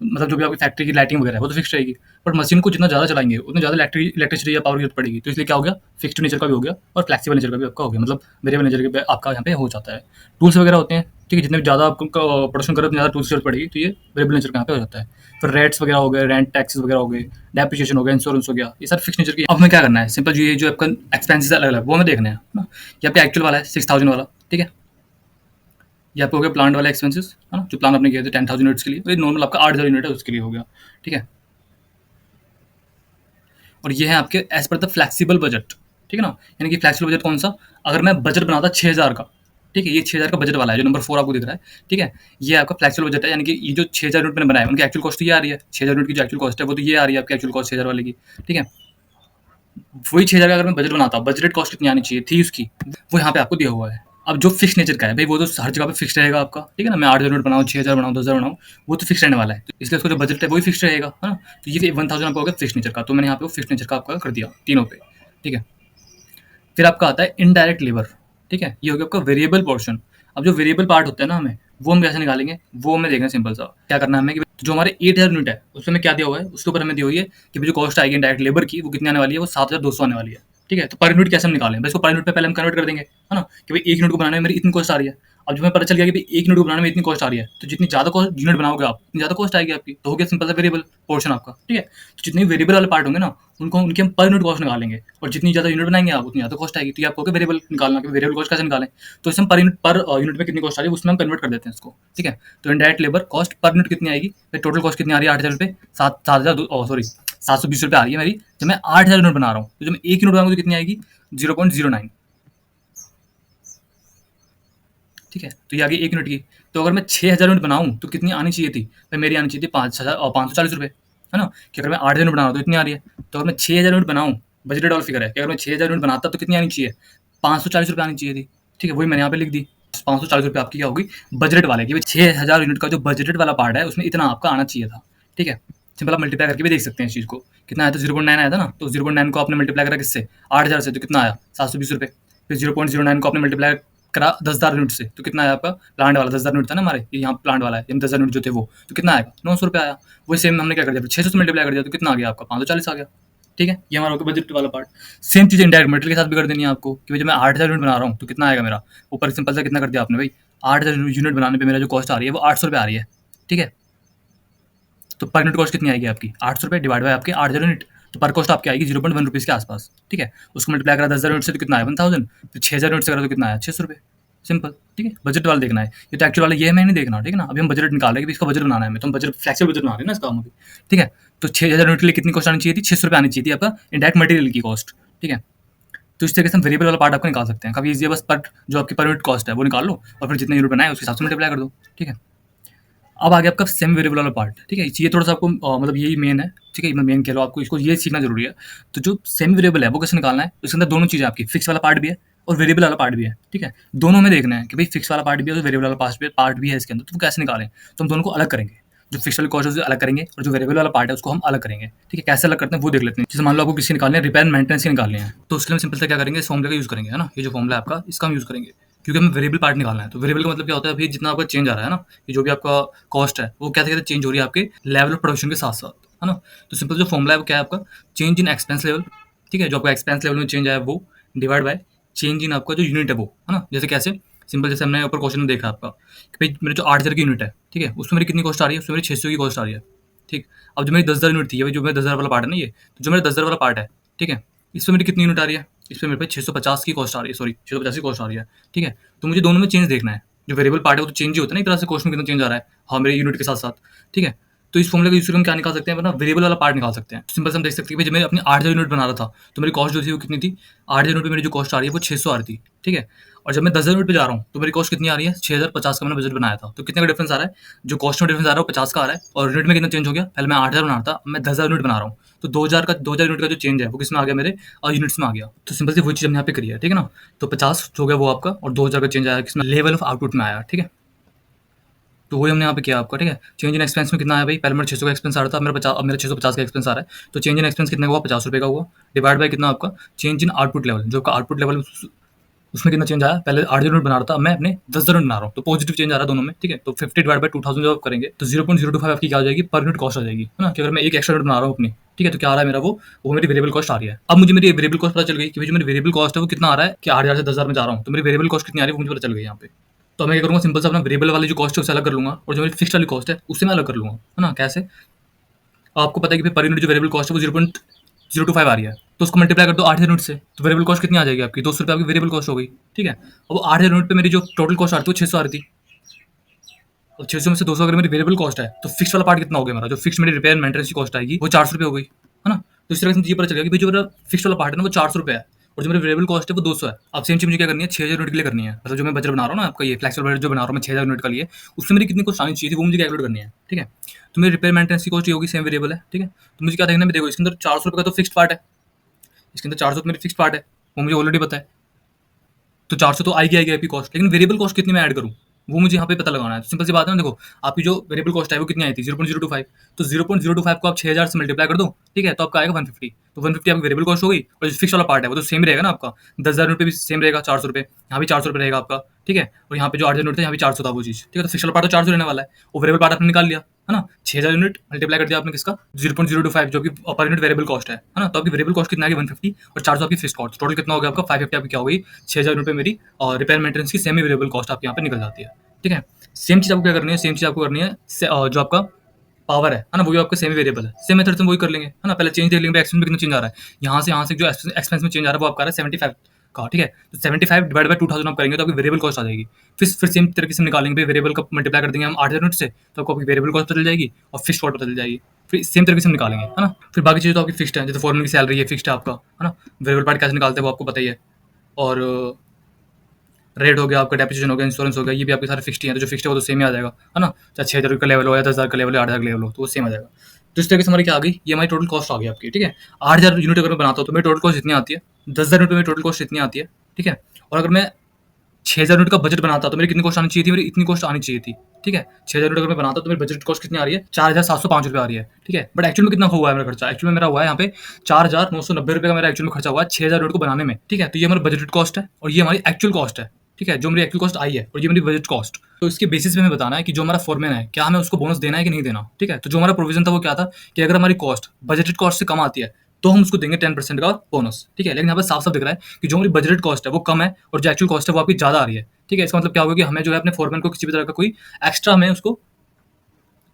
मतलब जो भी आपकी फैक्ट्री की लाइटिंग वगैरह है वो तो फिक्स रहेगी। बट मशीन को जितना ज़्यादा चलाएंगे उतनी ज़्यादा इलेक्ट्रिसिटी या पावर की जरूरत पड़ेगी, तो इसलिए क्या हो गया, फिक्स्ड नेचर का भी हो गया और फ्लेक्सिबल नेचर का भी आपका हो गया, मतलब वेरिएबल नेचर के आपका यहाँ पे हो जाता है। टूल्स वगैरह होते हैं, ठीक है, जितने भी ज़्यादा आपको प्रोडक्शन करो उतनी ज़्यादा टूल्स की जरूरत पड़ेगी, तो ये वेरिएबल नेचर का यहाँ पे हो जाता है। फिर रेट्स वगैरह हो गए, रेंट टैक्सेस वगैरह हो गए, डेप्रिसिएशन हो गया, इंश्योरेंस हो गया, ये सब फिक्स नेचर की। अब हमें क्या करना है, सिंपल ये जो आपका एक्सपेंसेस अलग अलग वो हमें देखना है ना। ये आपका एक्चुअल वाला है 6000 वाला, ठीक है। ये आपको हो गया प्लांट वाला एक्सपेंसेस, है ना, जो प्लान आपने किए थे 10,000 यूनिट्स के लिए, और ये नॉर्मल आपका 8000 यूनिट है उसके लिए हो गया, ठीक है। और ये है आपके as per the flexible budget, ठीक है ना। यानी कि फ्लेक्सिबल बजट कौन सा, अगर मैं बजट बनाता 6000 का, ठीक है, ये 6000 का बजट वाला है जो नंबर 4 आपको दिख रहा है, ठीक है। ये आपका फ्लेक्सिबल बजट है, यानी कि ये जो 6000 यूनिट मैंने बनाया उनकी एक्चुअल कॉस्ट तो ये आ रही है, 6000 यूनिट की जो एक्चुअल कॉस्ट है वो तो ये आ रही है आपकी एक्चुअल कॉस्ट 6000 वाले की, ठीक है। वही 6000 का अगर मैं बजट बनाता, बजटेड कॉस्ट कितनी आनी चाहिए थी उसकी, वो यहाँ पे आपको दिया हुआ है। अब जो फिक्स नेचर का है भाई, वो तो हर जगह पे फिक्स रहेगा आपका, ठीक है ना। मैं 8000 यूनिट बनाऊँ, 6000 बनाऊँ, 10000 बनाऊँ, वो तो फिक्स रहने वाला है, तो इसलिए उसका जो बजट है वही फिक्स रहेगा, है ना। तो ये 1000 आपका हो गया फिक्स नेचर का, तो मैंने यहाँ पे वो फिक्स नेचर का आपका कर दिया तीनों पे, ठीक है। फिर आपका आता है इनडायरेक्ट लेबर, ठीक है, ये हो गया आपका वेरिएबल पोर्शन। अब जो वेरिएबल पार्ट होता है ना हमें, वो हम कैसे निकालेंगे, वो हमें देखना सिंपल सा क्या करना है हमें कि जो हमारे 8000 यूनिट है उसमें हमें क्या दिया हुआ है, उसके ऊपर हमें दी हुई है कि जो कॉस्ट आएगी डायरेक्ट लेबर की वो कितनी आने वाली है, वो 7200 आने वाली है, ठीक है। तो पर यूनिट कैसे हम निकालें, बस इसको पर यूनिट पे पहले हम कन्वर्ट कर देंगे, है ना, कि भाई एक यूनिट को बनाने में मेरी इतनी कॉस्ट आ रही है। अब जब हमें पता चल गया कि भाई एक यूनिट को बनाने में इतनी कॉस्ट आ रही है, तो जितनी ज़्यादा कॉस्ट यूनिट बनाओगे आप उतनी ज़्यादा कॉस्ट आएगी आपकी, तो हो गया सिंपल सा वेरिएबल पोर्शन आपका, ठीक है। तो जितने वेरिएबल वाले पार्ट होंगे ना, उनको उनकी हम पर यूनिट कॉस्ट निकालेंगे, और जितनी ज़्यादा यूनिट बनाएंगे आप उतनी ज़्यादा कॉस्ट आएगी। तो ये आपको वेरिएबल निकालना कि वेरिएबल कॉस्ट कैसे निकालें, तो इसे हम पर यूनिट में कितनी कॉस्ट आ रही है उसमें हम कन्वर्ट कर देते हैं इसको, ठीक है। तो indirect labour cost per unit कितनी आएगी, टोटल कॉस्ट कितनी आ रही है 8000 रुपये, 720 रुपये आ रही है मेरी, जब मैं 8000 यूनिट बना रहा हूँ, तो जब मैं एक यूनिट बनाऊंगा तो कितनी आएगी 0.09, ठीक है। तो ये आ गई एक यूनिट की। तो अगर मैं 6000 यूनिट बनाऊँ तो कितनी आनी चाहिए थी भाई, मेरी आनी चाहिए थी 5,540 रुपये, है ना, कि अगर मैं 8000 यूनिट बना रहा हूँ तो इतनी आ रही है। तो अगर मैं 6000 यूनिट बनाऊँ, बजटेड वाला फिगर है कि अगर मैं 6000 यूनिट बनाता तो कितनी आनी चाहिए, 540 रुपये आनी चाहिए थी, ठीक है। वही मैंने यहाँ पे लिख दी, 540 रुपये आपकी क्या होगी बजट वाले की, 6000 यूनिट का जो बजटेड वाला पार्ट है उसमें इतना आपका आना चाहिए था, ठीक है। सिंपल आप मल्टीप्लाई करके भी देख सकते हैं इस चीज़ को, कितना आया था 0.9 आया था ना, तो 0.9 को आपने मल्टीप्लाई करा किससे, 8000 से, तो कितना आया 720 रुपये। फिर 0.09 को आपने मल्टीप्लाई करा 10,000 यूनिट से, तो कितना आया आपका प्लांट वाला 10,000 यूनिट था ना हमारे, ये यहाँ प्लांट वाला है, 10,000 यूनिट जो थे वो, तो कितना आएगा 900 रुपये आया। वही सेम हमने क्या कर दिया, 600 से मल्टीप्लाई कर दिया तो कितना आ गया आपका 540 आ गया, ठीक है। ये हमारा होगा बजट वाला पार्ट। सेम चीज़ इंडायरेक्ट मटेरियल के साथ भी कर देनी है आपको कि भाई जब मैं 8000 यूनिट बना रहा हूँ तो कितना आएगा मेरा, ऊपर सिंपल सा कितना कर दिया आपने भाई, 8000 यूनिट बनाने पर मेरा जो कॉस्ट आ रही है वो 800 रुपये आ रही है, ठीक है। तो पर यूनिट कॉस्ट कितनी आएगी आपकी 800 रुपये डिवाइड बाय आपके 8000 यूनिट, तो पर कॉस्ट आपकी आएगी 0.1 रुपीज़ के आसपास, ठीक है। उसको मल्टीप्लाई करा 10,000 यूनिट से तो कितना आया 1000, फिर 6000 यूनिट से करा तो कितना आया 600 रुपये, सिंपल, ठीक है। बजट वाला देखना है, ये तो एक्चुअल वाला ये हमें नहीं देखना, ठीक है ना। अभी हम बजट निकाल रहे हैं कि इसका बजट बनाना है हमें, तो हम बजट फ्लेक्सिबल बजट बना रहे हैं ना इसका हम अभी, ठीक है। तो 6000 यूनिट के लिए कितनी कॉस्ट आनी चाहिए थी, 600 रुपये आनी चाहिए थी आपका इंडायरेक्ट मटेरियल की कॉस्ट, ठीक है। तो इस तरीके से हम वेरिएबल वाला पार्ट आपको निकाल सकते हैं, काफ़ी ईजी है, बस पर जो आपकी पर यूनिट कॉस्ट है वो निकाल लो और फिर जितने यूनिट बनाए उसके हिसाब से मल्टीप्लाई कर दो, ठीक है। अब आ गया आपका सेमी वेरिएबल वाला पार्ट, ठीक है। ये थोड़ा सा आपको मतलब यही मेन है, ठीक है, मेन कह लो, आपको इसको ये सीखना जरूरी है। तो जो सेमी वेरिएबल है वो कैसे निकालना है, उसके अंदर दोनों चीज़ें आपकी फिक्स वाला पार्ट भी है और वेरिएबल वाला पार्ट भी है, ठीक है। दोनों में देखना है कि भाई फिक्स वाला पार्ट भी है और वेरिएबल वाला पार्ट भी है इसके अंदर, तो वो कैसे निकालें। तो हम दोनों को अलग करेंगे, जो फिक्स वाली कॉस्ट है उसे अलग करेंगे और जो वेरिएबल वाला पार्ट है उसको हम अलग करेंगे, ठीक है। कैसे अलग करते हैं वो देख लेते हैं। जैसे मान लो आपको किसी निकालने रिपेयर मेंटेनेंस के निकालने हैं, तो उसके लिए हम सिंपल से क्या करेंगे, इस फॉर्मूले का यूज़ करेंगे, है ना। ये जो फॉर्मूला है आपका इसका हम यूज़ करेंगे, क्योंकि हमें वेरिएबल पार्ट निकालना है। तो वेरिएबल का मतलब क्या होता है, अभी जितना आपका चेंज आ रहा है ना, कि जो भी आपका कॉस्ट है वो कैसे कैसे चेंज हो रही है आपके लेवल ऑफ प्रोडक्शन के साथ साथ, है ना। तो सिंपल जो फॉर्मूला है वो क्या है आपका, चेंज इन एक्सपेंस लेवल, ठीक है। जो आपका एक्सपेंस लेवल में चेंज आया वो डिवाइड बाय चेंज इन आपका जो यूनिट है वो, है ना। जैसे कैसे, सिंपल जैसे हमने ऊपर क्वेश्चन में देखा आपका कि भाई मेरे जो 8000 की यूनिट है, ठीक है, उसमें मेरी कितनी कॉस्ट आ रही है, उसमें मेरी 600 की कॉस्ट आ रही है, ठीक। अब जो मेरी 10,000 यूनिट थी, ये जो मेरा 10,000 वाला पार्ट है ना, ये तो जो मेरा 10,000 वाला पार्ट है, ठीक है, इसमें मेरी कितनी यूनिट आ रही है इस पे मेरे पे 650 की कॉस्ट आ रही है, सॉरी 650 की कॉस्ट आ रही है, ठीक है? तो मुझे दोनों में चेंज देखना है। जो वेरिएबल पार्ट है वो तो चेंज ही होता है ना एक तरह से, कॉस्ट में कितना चेंज आ रहा है, हाँ, मेरे यूनिट के साथ-साथ, ठीक है? तो इस फॉर्मूले का यूज़ करके हम क्या निकाल सकते हैं, अपना वेरिएबल वाला पार्ट निकाल सकते हैं। सिंपल से हम देख सकते हैं कि भाई जब मैं अपनी 8000 यूनिट बना रहा था, तो मेरी कॉस्ट जो थी वो कितनी थी? 8000 यूनिट पे मेरी जो कॉस्ट आ रही है वो 600 आ रही थी, ठीक है? और जब मैं 10,000 यूनिट पे जा रहा हूँ, तो मेरी कॉस्ट कितनी आ रही है? 6050 का मैंने बजट बनाया था। तो कितने का डिफरेंस आ रहा है? जो कॉस्ट में डिफरेंस आ रहा है वो 50 का आ रहा है, और यूनिट में कितना चेंज हो गया? पहले मैं 8000 बना रहा था, अब मैं 10,000 यूनिट बना रहा हूँ। तो 2000 यूनिट का जो चेंज है वो किसमें आ गया मेरे? यूनिट्स में आ गया। तो सिंपल सी वही चीज़ हमने यहाँ पे करी है, ठीक है ना? तो 50 हो गया वो आपका, और 2000 का चेंज आया किसमें? लेवल ऑफ आउटपुट में आया, ठीक है? तो वही हमने यहाँ पे किया आपका, ठीक है? चेंज इन एक्सपेंस में कितना आया भाई? पहले मेरा 600 का एक्सपेंस आ रहा था, अब मेरा 650 का एक्सपेंस आ रहा है। तो चेंज इन एक्सपेंस कितने का हुआ? ₹50 का हुआ, डिवाइड बाय कितना आपका? चेंज इन आउटपुट लेवल, जो आपका आउटपुट लेवल उसमें कितना चेंज आया? पहले 8 यूनिट बना रहा था, अब मैं अपने 10,000 यूनिट बना रहा हूँ, तो पॉजिटिव चेंज आ रहा है दोनों में, ठीक है? तो 50 डिवाइड बाय 2000 जब आप करेंगे तो 0.025 आपकी क्या हो जाएगी? पर यूनिट कॉस्ट आ जाएगी, है ना? कि अगर मैं एक एक्स्ट्रा यूनिट बना रहा हूँ अपनी, ठीक है? तो क्या आ रहा है मेरा वो मेरी वेरिएबल कॉस्ट आ रही है। अब मुझे मेरी वेरिएबल कॉस्ट पता चल गई कि भाई जो मेरी वेरिएबल कॉस्ट है वो कितना आ रहा है, कि 8000 से 10,000 में जा रहा हूँ, तो मेरी वेरिएबल कॉस्ट कितनी आ रही है वो मुझे पता चल गई यहाँ पे। तो मैं क्या करूँगा, सिंपल सा अपना वेरिएबल वाली जो कॉस्ट है उसे अलग कर लूँगा, और जो मेरी फिक्स्ड वाली कॉस्ट है उसे मैं अलग कर लूँगा, है ना? कैसे? आपको पता है कि भाई पर यूनिट जो वेरिएबल कॉस्ट है वो 0.025 आ रही है, तो उसको मल्टीप्लाई कर दो 8000 यूनिट से, तो वेरिएबल कॉस्ट कितनी आ जाएगी आपकी? ₹200 आपकी वेरिएबल कॉस्ट हो गई, ठीक है? अब वो 8000 यूनिट पे मेरी जो टोटल कॉस्ट आ रही थी वो 600 आ रही थी, और 600 में से 200 अगर मेरी वेरिएबल कॉस्ट है, तो फिक्स वाला पार्ट कितना हो गया मेरा? जो फिक्स मेरी रिपेयर मेंटेनेंस की कॉस्ट आएगी वो ₹400 हो गई, है ना? तो इस तरह से मुझे ये पता चलेगा कि भाई जो मेरा फिक्स वाला पार्ट है ना वो ₹400 है, और जो मेरी वेरिएबल कॉस्ट है वो 200 है। अब सेम चीज़ मुझे क्या करनी है? 6000 यूनिट के लिए करनी है। मतलब जो मैं बजट बना रहा हूँ ना आपका, ये फ्लेक्सिबल बजट जो बना रहा हूँ मैं 6000 यूनिट का लिए, उसमें मेरी कितनी कॉस्ट आनी चाहिए थी वो मुझे कैलकुलेट करनी है, ठीक है? तो मेरी रिपेयर मेंटेनेंस की कॉस्ट ये होगी, सेम वेरिएबल है, ठीक है? तो मुझे क्या देखना है, देखो इसके अंदर ₹400 का तो फिक्स्ड पार्ट है, इसके अंदर 400 तो मेरी फिक्स्ड पार्ट है, वो मुझे ऑलरेडी पता है। तो 400 तो आएगी आपकी कॉस्ट, लेकिन वेरिएबल कॉस्ट कितनी मैं ऐड करूँ, वो मुझे यहाँ पे पता लगाना है। तो सिंपल सी बात है ना, देखो आपकी जो वेरिएबल कॉस्ट है वो कितनी आई थी? 0.025, तो 0.025 को आप 6000 से मल्टीप्लाई कर दो, ठीक है? तो आपका आएगा 150, तो 150 आपकी वेरिएबल कॉस्ट हो गई, और जो फिक्स वाला पार्ट है वो तो सेम रहेगा ना आपका, 10,000 यूनिट पे भी सेम रहेगा ₹400, यहाँ भी ₹400 रहेगा आपका, ठीक है? और यहाँ पे जो 8000 यूनिट था यहाँ भी 400 था वो चीज़, ठीक है? तो फिक्स वाला पार्ट तो 400 रहने वाला है, और वेरिएबल पार्ट आपने निकाल लिया, है ना? 6000 यूनिट मल्टीप्लाई कर दिया आपने किसका? 0.025 जो कि पर यूनिट वेरिएबल कॉस्ट है ना? तो आपकी वेरिएबल कॉस्ट कितना आ गई? 150, और 400 आपकी फिक्स कॉस्ट, टोटल कितना हो गया आपका? 550 आपकी क्या हो गई? 6000 यूनिट पे मेरी रिपेयर मेंटेनेंस की सेमी वेरिएबल कॉस्ट आपके यहाँ पे निकल जाती है, ठीक है? सेम चीज़ आपको क्या करनी है? सेम चीज़ आपको करनी है जो आपका पावर है ना? वो भी आपका सेमी वेरिएबल है। सेम मेथड से हम वही कर लेंगे, है ना? पहले चेंज देख लेंगे, एक्सपेंस में कितना चेंज आ रहा है। यहाँ से जो एक्सपेंस में चेंज आ रहा है वो आपका आ रहा है 75 का, ठीक है? तो 75 डिवाइड बाय 2000 आप करेंगे तो आपकी वेरिएबल कॉस्ट आ जाएगी। फिर सेम तरीके से हम निकालेंगे, वेरिएबल का मल्टीप्लाई कर देंगे हम 8000 यूनिट से, तो आपको आपकी वेरिएबल कॉस्ट बदल जाएगी और फिक्स्ड कॉस्ट बदल जाएगी। फिर सेम तरीके से हम निकालेंगे, है ना? फिर बाकी चीज़ें तो आपकी फिक्स्ड है, जैसे फॉरमैन की सैलरी है, फिक्स्ड है आपका, है ना? वेरिएबल पार्ट कैसे निकालते हैं वो आपको पता ही है, और रेट हो गया आपका, डेप्रिसिएशन हो गया, इंश्योरेंस हो गया, ये भी आपके सारे फिक्स्ड ही हैं, तो जो फिक्स्ड है वो तो सेम ही आ जाएगा, है ना? चाहे 6000 का लेवल हो या 10,000 का लेवल हो, 8,000 का लेवल हो, तो वो सेम आ जाएगा। तो इस तरीके से हमारी क्या आ गई? ये हमारी टोटल कॉस्ट आ गई आपकी, ठीक है? 8000 यूनिट अगर मैं बनाता हूँ तो मेरी टोटल कॉस्ट इतनी आती है, 10,000 यूनिट में मेरी टोटल कॉस्ट इतनी आती है, ठीक है? और अगर मैं 6000 यूनिट का बजट बनाता तो मेरी कितनी कॉस्ट आनी चाहिए थी? मेरी इतनी कॉस्ट आनी चाहिए थी, ठीक है? 6000 यूनिट अगर मैं बनाता तो मेरी बजट कॉस्ट कितनी आ रही है? ₹4705 आ रही है, ठीक है? बट एक्चुअल में कितना हुआ है मेरा खर्चा? एक्चुअल में मेरा हुआ है यहाँ पे ₹4990 का मेरा एक्चुअल में खर्चा हुआ है 6000 यूनिट को बनाने में, ठीक है? तो ये हमारी बजटेड कॉस्ट है, और ये हमारी एक्चुअल कॉस्ट है, ठीक है? जो मेरी एक्चुअल कॉस्ट आई है, और ये मेरी बजट कॉस्ट। तो इसके बेसिस पे हमें बताना है कि जो हमारा फोरमैन है, क्या हमें उसको बोनस देना है कि नहीं देना, ठीक है? तो जो हमारा प्रोविजन था वो क्या था, कि अगर हमारी कॉस्ट बजटेड कॉस्ट से कम आती है तो हम उसको देंगे 10% का बोनस, ठीक है? लेकिन यहाँ पे साफ-साफ दिख रहा है कि जो हमारी बजटेड कॉस्ट है वो कम है, और जो एक्चुअल कॉस्ट है वो आपकी ज़्यादा आ रही है, ठीक है? इसका मतलब क्या होगा कि हमें जो है अपने फोरमैन को किसी भी तरह का कोई एक्स्ट्रा हमें उसको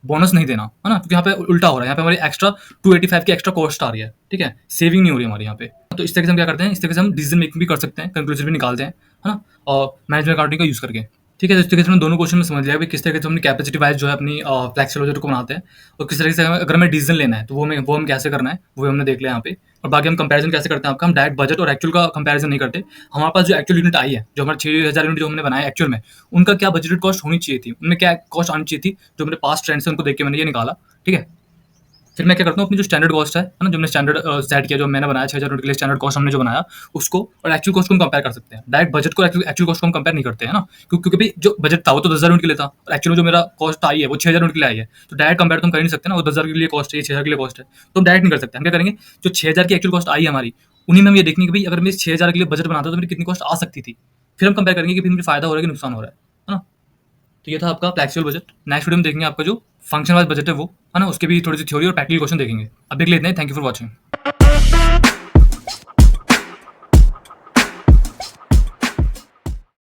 बोनस नहीं देना, है ना? क्योंकि यहाँ पे उल्टा हो रहा है, यहाँ पे हमारी एक्स्ट्रा 285 की एक्स्ट्रा कॉस्ट आ रही है, ठीक है? सेविंग नहीं हो रही हमारी यहाँ पे। तो इस तरीके से हम क्या करते हैं, इस तरीके से हम डिसीजन मेकिंग भी कर सकते हैं, कंक्लूजन भी निकालते हैं, है ना? और मैनेजमेंट अकाउंटिंग का यूज़ करके, ठीक है? तो इस तरीके से हमने दोनों क्वेश्चन में समझ लिया कि किस तरीके से हमने कैपेसिटी वाइज़ जो है अपनी फ्लेक्सिबल बजट को बनाते हैं, और किस तरीके से अगर हमें डिसीजन लेना है तो वो हम कैसे करना है, वो हमने देख लिया यहाँ पे। और बाकी हम कंपैरिजन कैसे करते हैं आपका, हम डायरेक्ट बजट और एक्चुअल का कंपैरिजन नहीं करते। हमारे पास जो एक्चुअल यूनिट आई है, जो हमारे 6000 यूनिट जो हमने बनाए एक्चुअल में, उनका क्या बजटेड कॉस्ट होनी चाहिए थी, उनमें क्या कॉस्ट आनी चाहिए थी, जो मेरे पास्ट ट्रेंड से उनको देख के मैंने ये निकाला, ठीक है? फिर मैं क्या करता हूँ, अपनी जो स्टैंडर्ड कॉस्ट है ना, जो हमने स्टैंडर्ड सेट किया, जो मैंने बनाया 6000 यूनिट के लिए स्टैंडर्ड कॉस्ट हमने जो बनाया, उसको और एक्चुअल कॉस्ट को हम कंपेयर कर सकते हैं। डायरेक्ट बजट को एक्चुअल कॉस्ट को हम कंपेयर नहीं करते हैं ना, क्योंकि भाई जो बजट था वो तो 10,000 यूनिट के लिए था, और एक्चुअली जो मेरा कॉस्ट आई है वो 6000 यूनिट के लिए आई है, तो डायरेक्ट कंपेयर तो हम कर ही नहीं सकते ना, वो 10,000 के लिए कॉस्ट है, 6000 के लिए कॉस्ट है, तो हम डायरेक्ट नहीं कर सकते। हम क्या करेंगे, जो 6000 की एक्चुअल कॉस्ट आई है हमारी, उन्हीं में हम ये देखेंगे कि भाई अगर मैं 6000 के लिए बजट बनाता तो मेरी कितनी कॉस्ट आ सकती थी, फिर हम कंपेयर करेंगे कि मुझे फायदा हो रहा है कि नुकसान हो रहा है ना? तो ये था आपका फ्लेक्सिबल बजट। नेक्स्ट वीडियो में देखेंगे आपका जो फंक्शन वाइज बजट है वो, है ना? उसके भी थोड़ी सी थ्योरी और प्रैक्टिकल क्वेश्चन देखेंगे। अब देख लेते हैं। Thank you for watching.